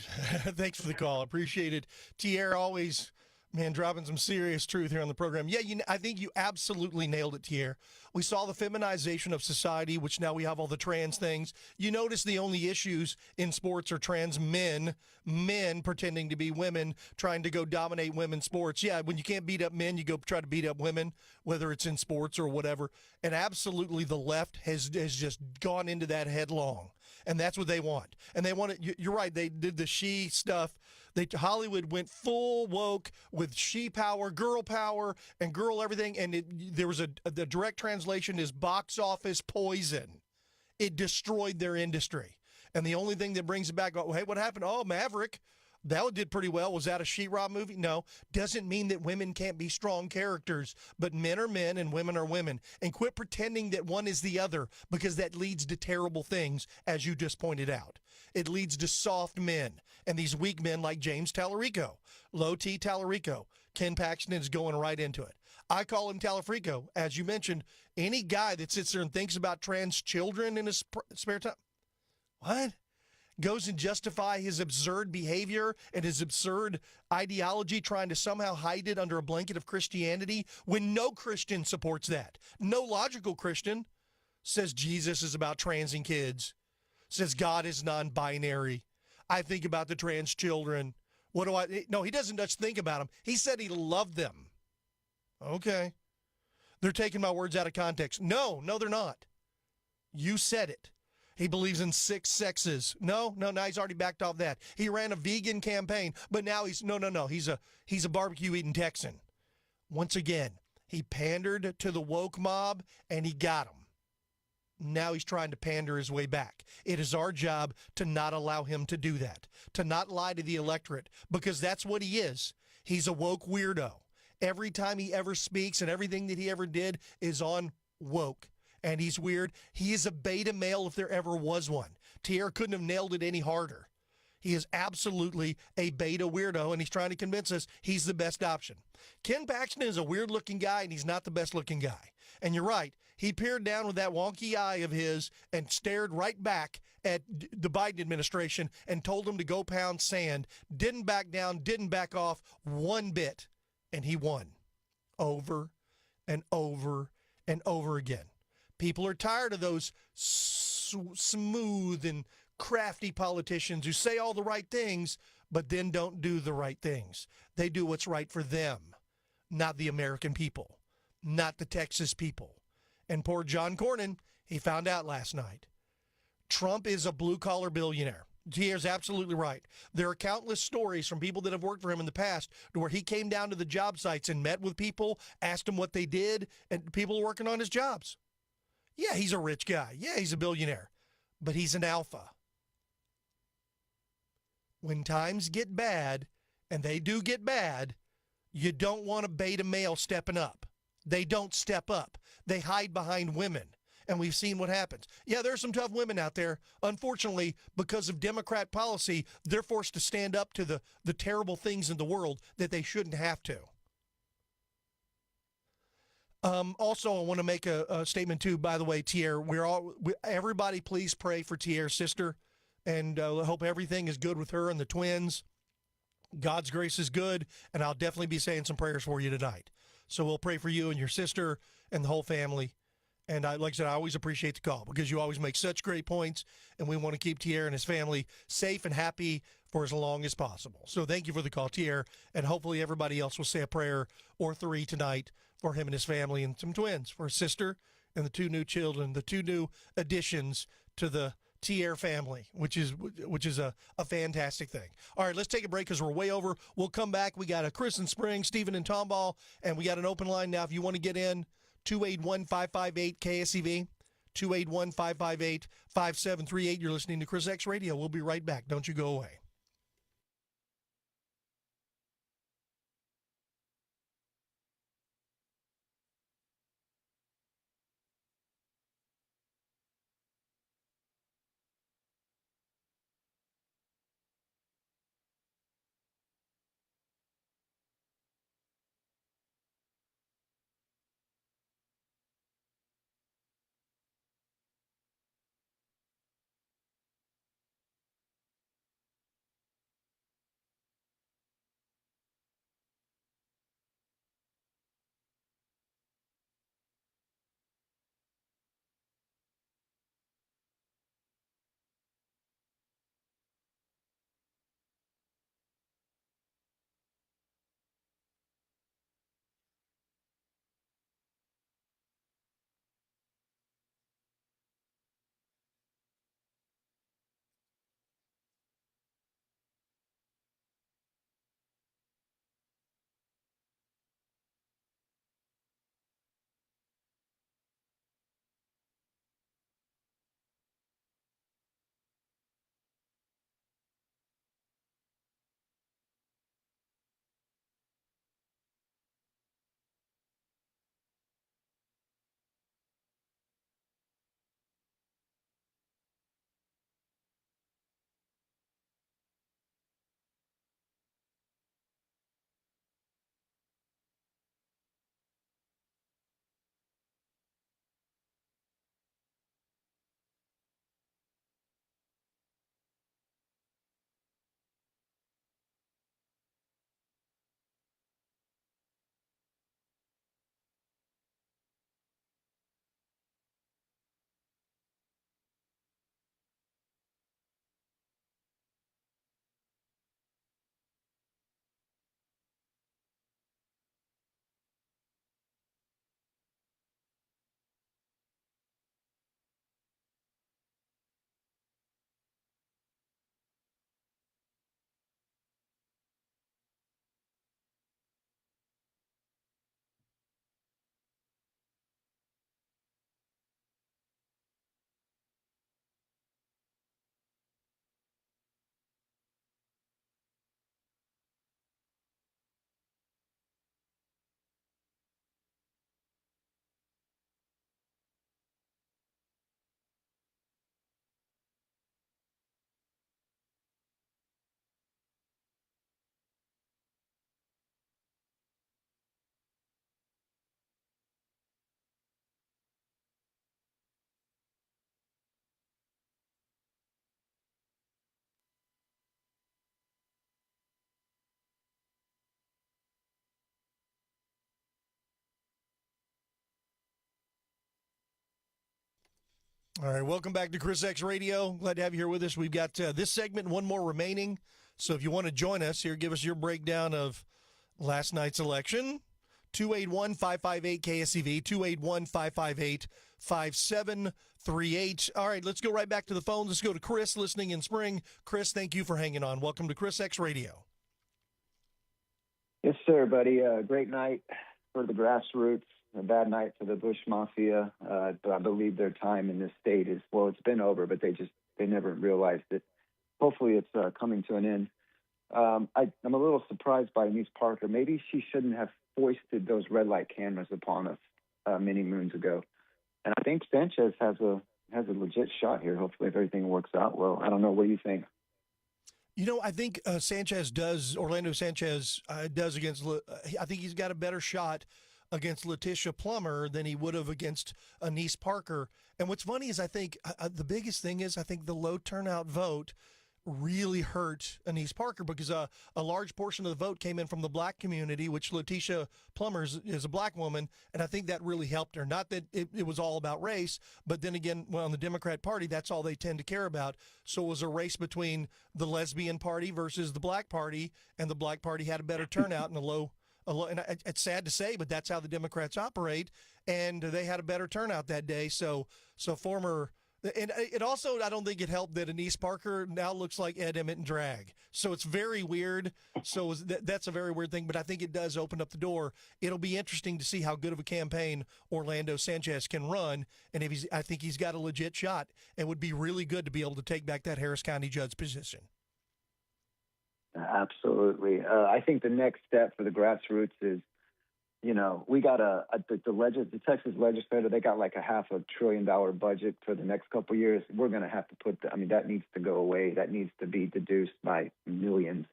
thanks for the call. Appreciate it. Tierra always, man, dropping some serious truth here on the program. Yeah, I think you absolutely nailed it, Tierra. We saw the feminization of society, which now we have all the trans things. You notice the only issues in sports are trans men pretending to be women, trying to go dominate women's sports. Yeah, when you can't beat up men, you go try to beat up women, whether it's in sports or whatever. And absolutely the left has just gone into that headlong. And that's what they want. And they want it. You're right. They did the she stuff. Hollywood went full woke with she power, and girl everything. And there was the direct translation is box office poison. It destroyed their industry. And the only thing that brings it back, oh, hey, what happened? Oh, Maverick. That did pretty well. Was that a she-ra movie? No. Doesn't mean that women can't be strong characters, but men are men and women are women. And quit pretending that one is the other, because that leads to terrible things, as you just pointed out. It leads to soft men and these weak men like James Tallarico, Low T Tallarico. Ken Paxton is going right into it. I call him Tallarico. As you mentioned, any guy that sits there and thinks about trans children in his spare time. What? Goes and justify his absurd behavior and his absurd ideology, trying to somehow hide it under a blanket of Christianity when no Christian supports that. No logical Christian says Jesus is about transing kids, says God is non-binary. I think about the trans children. No, he doesn't just think about them. He said he loved them. Okay. They're taking my words out of context. No, they're not. You said it. He believes in 6 sexes. No, now he's already backed off that. He ran a vegan campaign, but now he's he's a barbecue eating Texan. Once again, he pandered to the woke mob and he got them. Now he's trying to pander his way back. It is our job to not allow him to do that, to not lie to the electorate, because that's what he is. He's a woke weirdo. Every time he ever speaks and everything that he ever did is on woke. And he's weird. He is a beta male if there ever was one. Tierra couldn't have nailed it any harder. He is absolutely a beta weirdo, and he's trying to convince us he's the best option. Ken Paxton is a weird-looking guy, and he's not the best-looking guy. And you're right. He peered down with that wonky eye of his and stared right back at the Biden administration and told them to go pound sand. Didn't back down, didn't back off one bit, and he won over and over and over again. People are tired of those smooth and crafty politicians who say all the right things, but then don't do the right things. They do what's right for them, not the American people, not the Texas people. And poor John Cornyn, he found out last night. Trump is a blue-collar billionaire. Tierra's absolutely right. There are countless stories from people that have worked for him in the past where he came down to the job sites and met with people, asked them what they did, and people are working on his jobs. Yeah, he's a rich guy. Yeah, he's a billionaire. But he's an alpha. When times get bad, and they do get bad, you don't want a beta male stepping up. They don't step up. They hide behind women. And we've seen what happens. Yeah, there's some tough women out there. Unfortunately, because of Democrat policy, they're forced to stand up to the terrible things in the world that they shouldn't have to. Also, I want to make a statement too. By the way, Tierra, everybody, please pray for Tierra's sister, and hope everything is good with her and the twins. God's grace is good, and I'll definitely be saying some prayers for you tonight. So we'll pray for you and your sister and the whole family. And like I said, I always appreciate the call because you always make such great points, and we want to keep Tierra and his family safe and happy for as long as possible. So thank you for the call, Tierra, and hopefully everybody else will say a prayer or 3 tonight for him and his family, and some twins, for his sister and the 2 new children, the 2 new additions to the Tierra family, which is a fantastic thing. All right, let's take a break because we're way over. We'll come back. We got a Chris and Spring, Stephen and Tomball, and we got an open line now if you want to get in. 281-558-KSEV, 281-558-5738. You're listening to ChrisXradio. We'll be right back. Don't you go away. All right, welcome back to Chris X Radio. Glad to have you here with us. We've got this segment and one more remaining. So if you want to join us here, give us your breakdown of last night's election. 281-558-KSEV, 281-558-5738. All right, let's go right back to the phone. Let's go to Chris, listening in Spring. Chris, thank you for hanging on. Welcome to Chris X Radio. Yes, sir, buddy. Great night for the grassroots. A bad night for the Bush Mafia. But I believe their time in this state is, well, it's been over, but they never realized it. Hopefully it's coming to an end. I'm a little surprised by Denise Parker. Maybe she shouldn't have foisted those red light cameras upon us many moons ago. And I think Sanchez has a legit shot here. Hopefully, if everything works out well. I don't know. What do you think? You know, I think Orlando Sanchez does against, I think he's got a better shot against Letitia Plummer than he would have against Denise Parker. And what's funny is I think the biggest thing is I think the low turnout vote really hurt Denise Parker because a large portion of the vote came in from the black community, which Letitia Plummer is a black woman, and I think that really helped her. Not that it was all about race, but then again, well, in the Democrat Party, that's all they tend to care about. So it was a race between the lesbian party versus the black party, and the black party had a better turnout and and it's sad to say, but that's how the Democrats operate, and they had a better turnout that day. And it also, I don't think it helped that Denise Parker now looks like Ed Emmett in drag. So it's very weird. So that's a very weird thing, but I think it does open up the door. It'll be interesting to see how good of a campaign Orlando Sanchez can run, and I think he's got a legit shot. It would be really good to be able to take back that Harris County judge position. Absolutely. I think the next step for the grassroots is, we got the Texas legislature, they got like a $500 billion budget for the next couple of years. We're going to have to that needs to go away. That needs to be deduced by millions.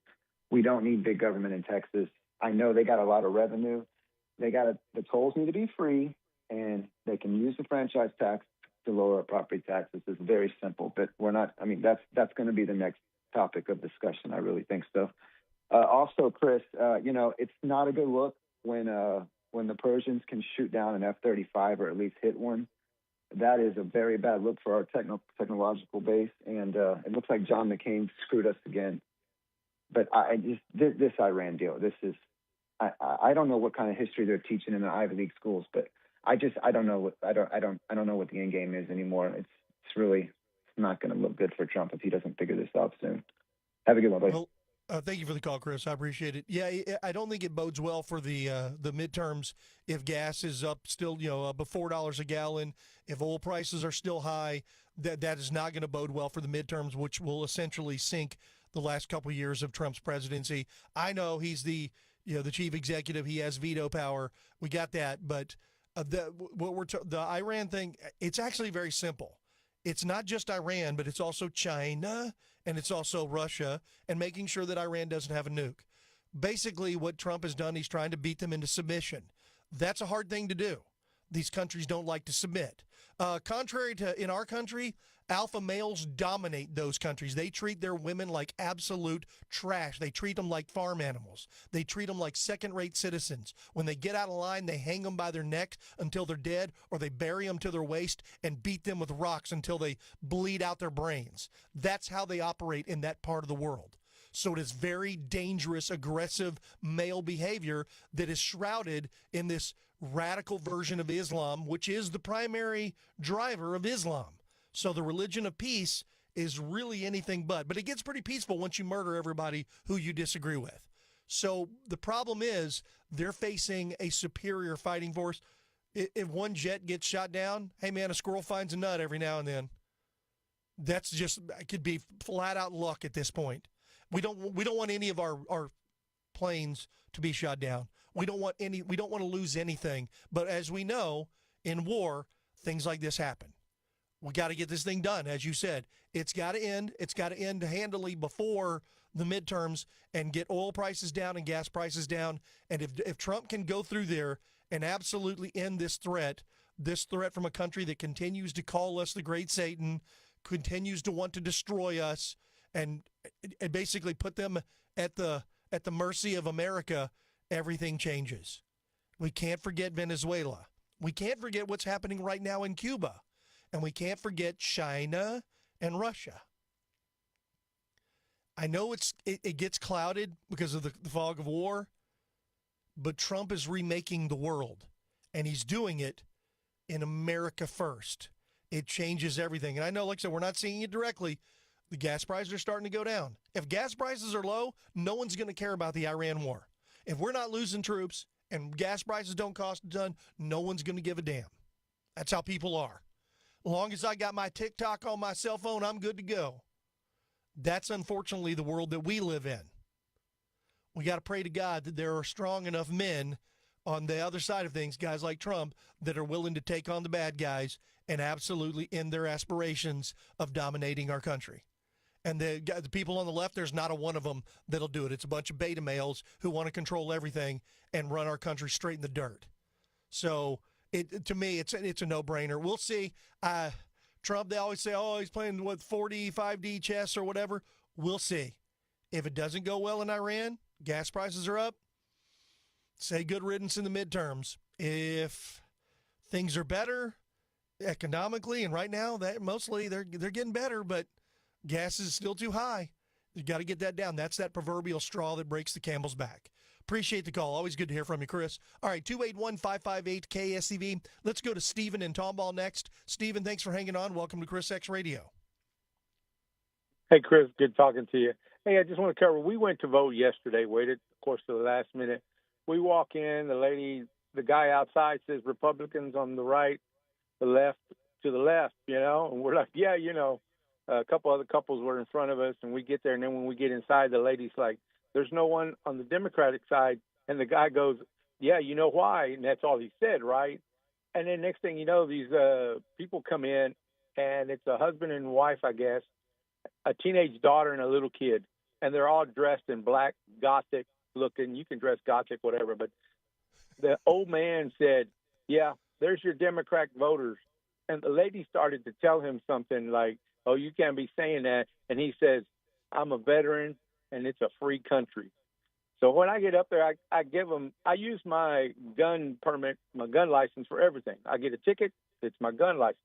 We don't need big government in Texas. I know they got a lot of revenue. The tolls need to be free, and they can use the franchise tax to lower our property taxes. It's very simple, but that's going to be the next topic of discussion. I really think so. Also, Chris, it's not a good look when the Persians can shoot down an F-35 or at least hit one. That is a very bad look for our technological base, and it looks like John McCain screwed us again. But this Iran deal, I don't know what kind of history they're teaching in the Ivy League schools, but I don't know what the end game is anymore. It's really not going to look good for Trump if he doesn't figure this out soon. Have a good one, buddy. Well, thank you for the call, Chris. I appreciate it. Yeah, I don't think it bodes well for the midterms if gas is up still, above $4 a gallon. If oil prices are still high, that is not going to bode well for the midterms, which will essentially sink the last couple of years of Trump's presidency. I know he's the chief executive. He has veto power. We got that, but the Iran thing, it's actually very simple. It's not just Iran, but it's also China, and it's also Russia, and making sure that Iran doesn't have a nuke. Basically, what Trump has done, he's trying to beat them into submission. That's a hard thing to do. These countries don't like to submit. Contrary to in our country, alpha males dominate those countries. They treat their women like absolute trash. They treat them like farm animals. They treat them like second-rate citizens. When they get out of line, they hang them by their neck until they're dead, or they bury them to their waist and beat them with rocks until they bleed out their brains. That's how they operate in that part of the world. So it is very dangerous, aggressive male behavior that is shrouded in this radical version of Islam, which is the primary driver of Islam. So the religion of peace is really anything but it gets pretty peaceful once you murder everybody who you disagree with. So the problem is they're facing a superior fighting force. If one jet gets shot down, hey man, a squirrel finds a nut every now and then. It could be flat out luck at this point. We don't want any of our planes to be shot down. We don't want to lose anything. But as we know, in war, things like this happen. We got to get this thing done, as you said. It's got to end. It's got to end handily before the midterms and get oil prices down and gas prices down. And if Trump can go through there and absolutely end this threat from a country that continues to call us the great Satan, continues to want to destroy us, and basically put them at the mercy of America, everything changes. We can't forget Venezuela. We can't forget what's happening right now in Cuba. And we can't forget China and Russia. I know it gets clouded because of the fog of war, but Trump is remaking the world, and he's doing it in America first. It changes everything. And I know, like I said, we're not seeing it directly. The gas prices are starting to go down. If gas prices are low, no one's going to care about the Iran war. If we're not losing troops and gas prices don't cost a ton, no one's going to give a damn. That's how people are. As long as I got my TikTok on my cell phone, I'm good to go. That's unfortunately the world that we live in. We got to pray to God that there are strong enough men on the other side of things, guys like Trump, that are willing to take on the bad guys and absolutely end their aspirations of dominating our country. And the people on the left, there's not a one of them that'll do it. It's a bunch of beta males who want to control everything and run our country straight in the dirt. So to me, it's a no-brainer. We'll see. Trump, they always say, oh, he's playing with 45D chess or whatever. We'll see. If it doesn't go well in Iran, gas prices are up, say good riddance in the midterms. If things are better economically, and right now that mostly they're getting better, but gas is still too high. You got to get that down. That's that proverbial straw that breaks the camel's back. Appreciate the call. Always good to hear from you, Chris. All right, 281-558-KSEV. Let's go to Stephen in Tomball next. Stephen, thanks for hanging on. Welcome to Chris Radio. Hey, Chris, good talking to you. Hey, I just want to cover, we went to vote yesterday, waited, of course, to the last minute. We walk in, the guy outside says Republicans on the right, the left, to the left, and we're like, yeah, a couple other couples were in front of us, and we get there, and then when we get inside, the lady's like, there's no one on the Democratic side, and the guy goes, yeah, you know why, and that's all he said, right? And then next thing you know, these people come in, and it's a husband and wife, I guess, a teenage daughter and a little kid, and they're all dressed in black, gothic looking. You can dress gothic, whatever, but the old man said, yeah, there's your Democrat voters. And the lady started to tell him something like, oh, you can't be saying that. And he says, I'm a veteran, and it's a free country. So when I get up there, I use my gun permit, my gun license for everything. I get a ticket, it's my gun license.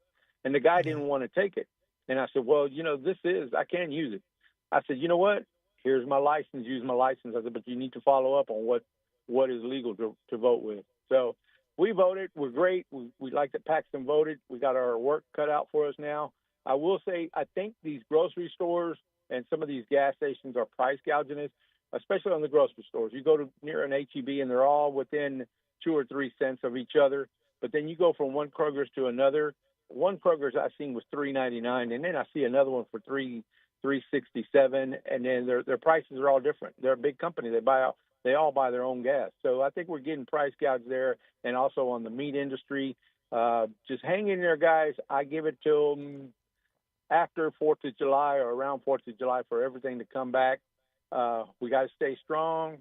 And the guy didn't want to take it. And I said, well, I can use it. I said, you know what? Here's my license, use my license. I said, but you need to follow up on what is legal to vote with. So we voted. We're great. We like that Paxton voted. We got our work cut out for us now. I will say, I think these grocery stores and some of these gas stations are price gouging us, especially on the grocery stores. You go to near an H-E-B, and they're all within 2 or 3 cents of each other. But then you go from one Kroger's to another. One Kroger's I seen was $3.99, and then I see another one for $3.67, and then their prices are all different. They're a big company. They all buy their own gas. So I think we're getting price gouge there, and also on the meat industry. Just hang in there, guys. I give it till after 4th of July or around 4th of July for everything to come back. We got to stay strong.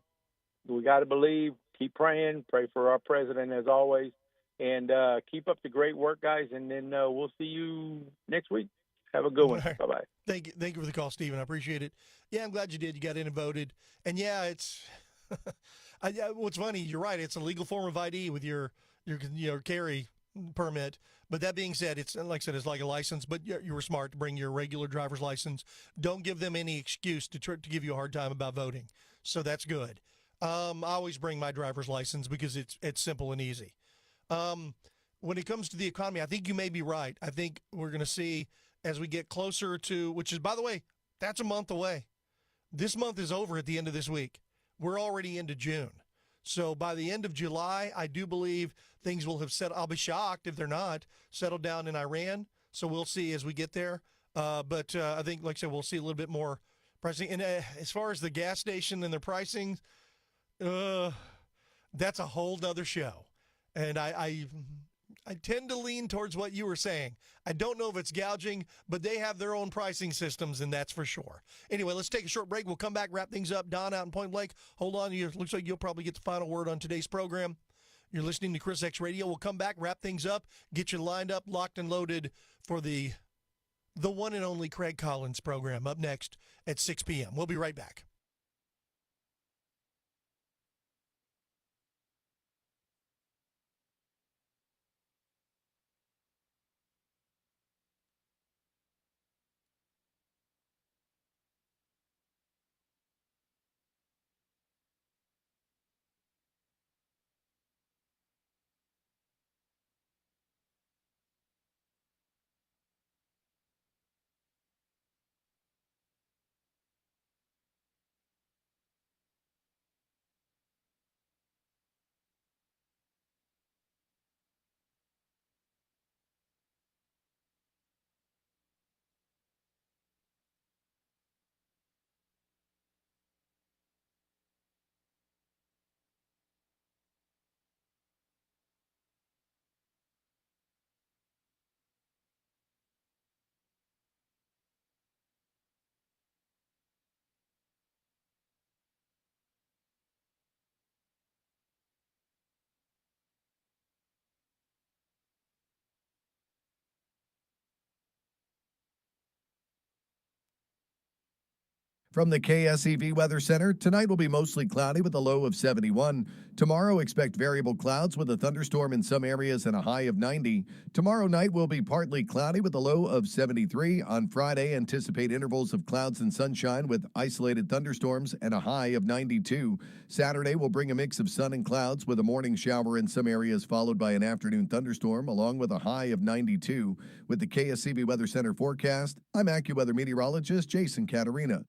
We got to believe. Keep praying. Pray for our president as always. And keep up the great work, guys. And then we'll see you next week. Have a good one. Right. Bye-bye. Thank you for the call, Stephen. I appreciate it. Yeah, I'm glad you did. You got in and voted. And, yeah, it's what's funny, you're right. It's a legal form of ID with your carry permit. But that being said, it's like I said, it's like a license. But you were smart to bring your regular driver's license. Don't give them any excuse to give you a hard time about voting. So that's good. I always bring my driver's license because it's simple and easy. When it comes to the economy, I think you may be right. I think we're going to see as we get closer to, which is, by the way, that's a month away. This month is over at the end of this week. We're already into June. So by the end of July, I do believe things will have settled. I'll be shocked if they're not settled down in Iran. So we'll see as we get there. But I think, like I said, we'll see a little bit more pricing. And as far as the gas station and their pricing, that's a whole nother show. And I tend to lean towards what you were saying. I don't know if it's gouging, but they have their own pricing systems, and that's for sure. Anyway, let's take a short break. We'll come back, wrap things up. Don out in Point Blank. Hold on. Looks like you'll probably get the final word on today's program. You're listening to ChrisXradio. We'll come back, wrap things up, get you lined up, locked and loaded for the one and only Craig Collins program up next at 6 p.m. We'll be right back. From the KSEV Weather Center, tonight will be mostly cloudy with a low of 71. Tomorrow, expect variable clouds with a thunderstorm in some areas and a high of 90. Tomorrow night will be partly cloudy with a low of 73. On Friday, anticipate intervals of clouds and sunshine with isolated thunderstorms and a high of 92. Saturday will bring a mix of sun and clouds with a morning shower in some areas followed by an afternoon thunderstorm along with a high of 92. With the KSEV Weather Center forecast, I'm AccuWeather meteorologist Jason Caterina.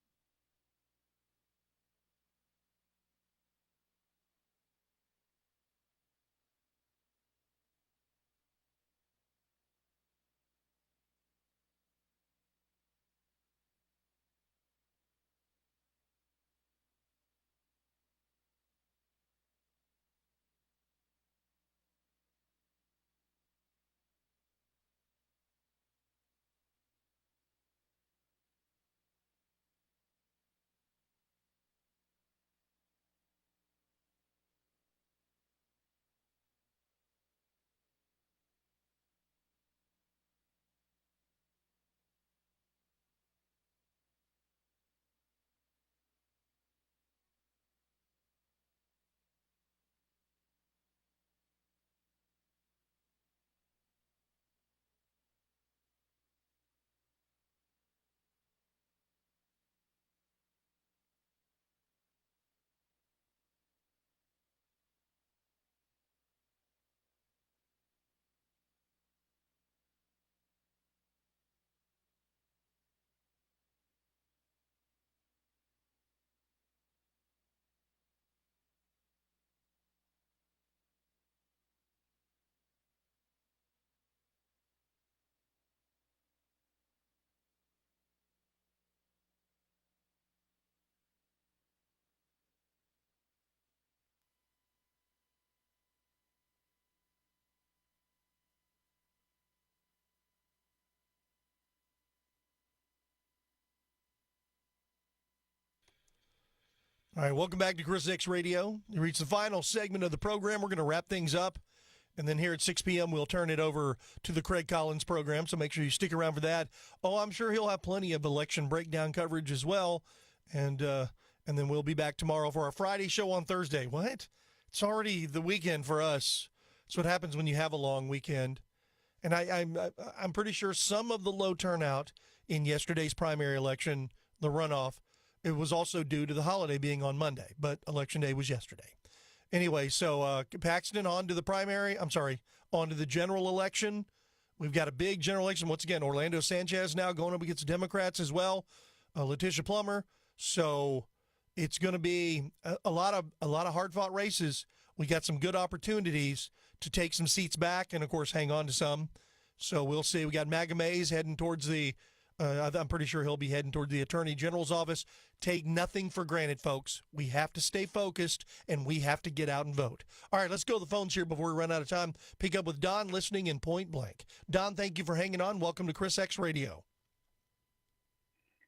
All right, welcome back to ChrisXradio. You reached the final segment of the program. We're going to wrap things up, and then here at 6 p.m. we'll turn it over to the Craig Collins program, so make sure you stick around for that. Oh, I'm sure he'll have plenty of election breakdown coverage as well, and then we'll be back tomorrow for our Friday show on Thursday. What? It's already the weekend for us. That's what happens when you have a long weekend. And I'm pretty sure some of the low turnout in yesterday's primary election, the runoff, it was also due to the holiday being on Monday, but Election Day was yesterday. Anyway, so Paxton on to the general election. We've got a big general election. Once again, Orlando Sanchez now going up against the Democrats as well, Letitia Plummer. So it's going to be a lot of hard-fought races. We got some good opportunities to take some seats back and, of course, hang on to some. So we'll see. We got Maga Mays heading towards the I'm pretty sure he'll be heading toward the Attorney General's office. Take nothing for granted, folks. We have to stay focused, and we have to get out and vote. All right, let's go to the phones here before we run out of time. Pick up with Don listening in Point Blank. Don, thank you for hanging on. Welcome to ChrisXradio.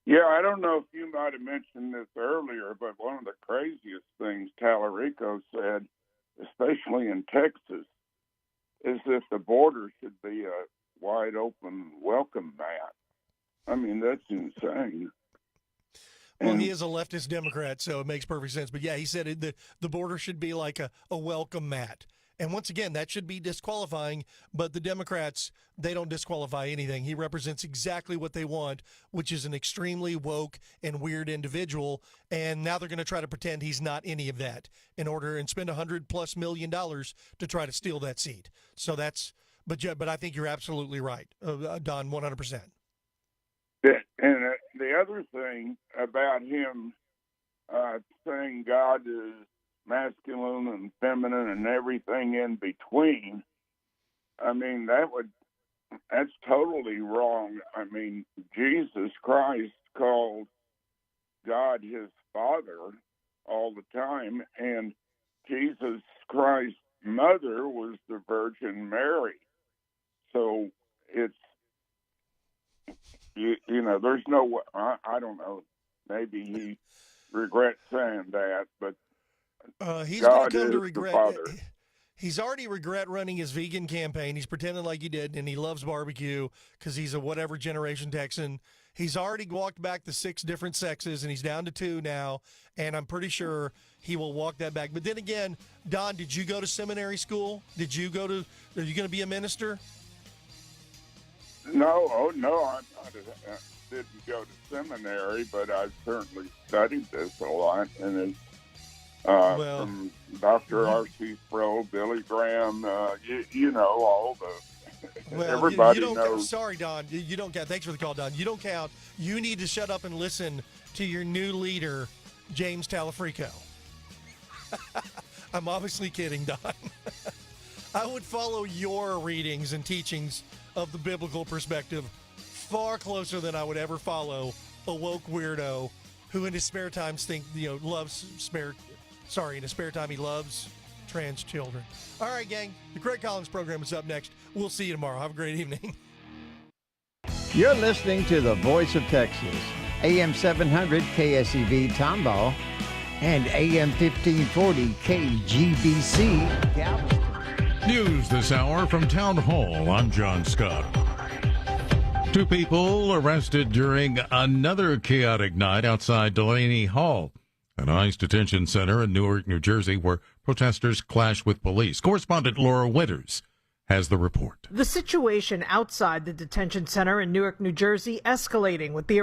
Yeah, I don't know if you might have mentioned this earlier, but one of the craziest things Tallarico said, especially in Texas, is that the border should be a wide open welcome mat. I mean, that's insane. Well, he is a leftist Democrat, so it makes perfect sense. But, yeah, he said the border should be like a welcome mat. And once again, that should be disqualifying, but the Democrats, they don't disqualify anything. He represents exactly what they want, which is an extremely woke and weird individual, and now they're going to try to pretend he's not any of that and spend $100+ million to try to steal that seat. So but I think you're absolutely right, Don, 100%. And the other thing about him saying God is masculine and feminine and everything in between, I mean, that's totally wrong. I mean, Jesus Christ called God his Father all the time, and Jesus Christ's mother was the Virgin Mary. So it's, you know, there's no, I don't know, maybe he regrets saying that, but he's God going to come to is regret. the Father. He's already regret running his vegan campaign. He's pretending like he did, and he loves barbecue because he's a whatever generation Texan. He's already walked back the 6 different sexes, and he's down to 2 now, and I'm pretty sure he will walk that back. But then again, Don, did you go to seminary school? Are you going to be a minister? No, I didn't go to seminary, but I've certainly studied this a lot, and it's from Dr. R.C. Sproul, Billy Graham, you know, all the, everybody you don't knows. Sorry, Don, you don't count. Thanks for the call, Don. You don't count. You need to shut up and listen to your new leader, James Talafrico. I'm obviously kidding, Don. I would follow your readings and teachings of the biblical perspective far closer than I would ever follow a woke weirdo who in his spare time in his spare time he loves trans children. All right, gang, the Craig Collins program is up next. We'll see you tomorrow. Have a great evening. You're listening to the Voice of Texas, AM 700 KSEV Tomball and AM 1540 KGBC Galveston. News this hour from Town Hall. I'm John Scott. 2 people arrested during another chaotic night outside Delaney Hall, an ICE detention center in Newark, New Jersey, where protesters clashed with police. Correspondent Laura Winters has the report. The situation outside the detention center in Newark, New Jersey escalating with the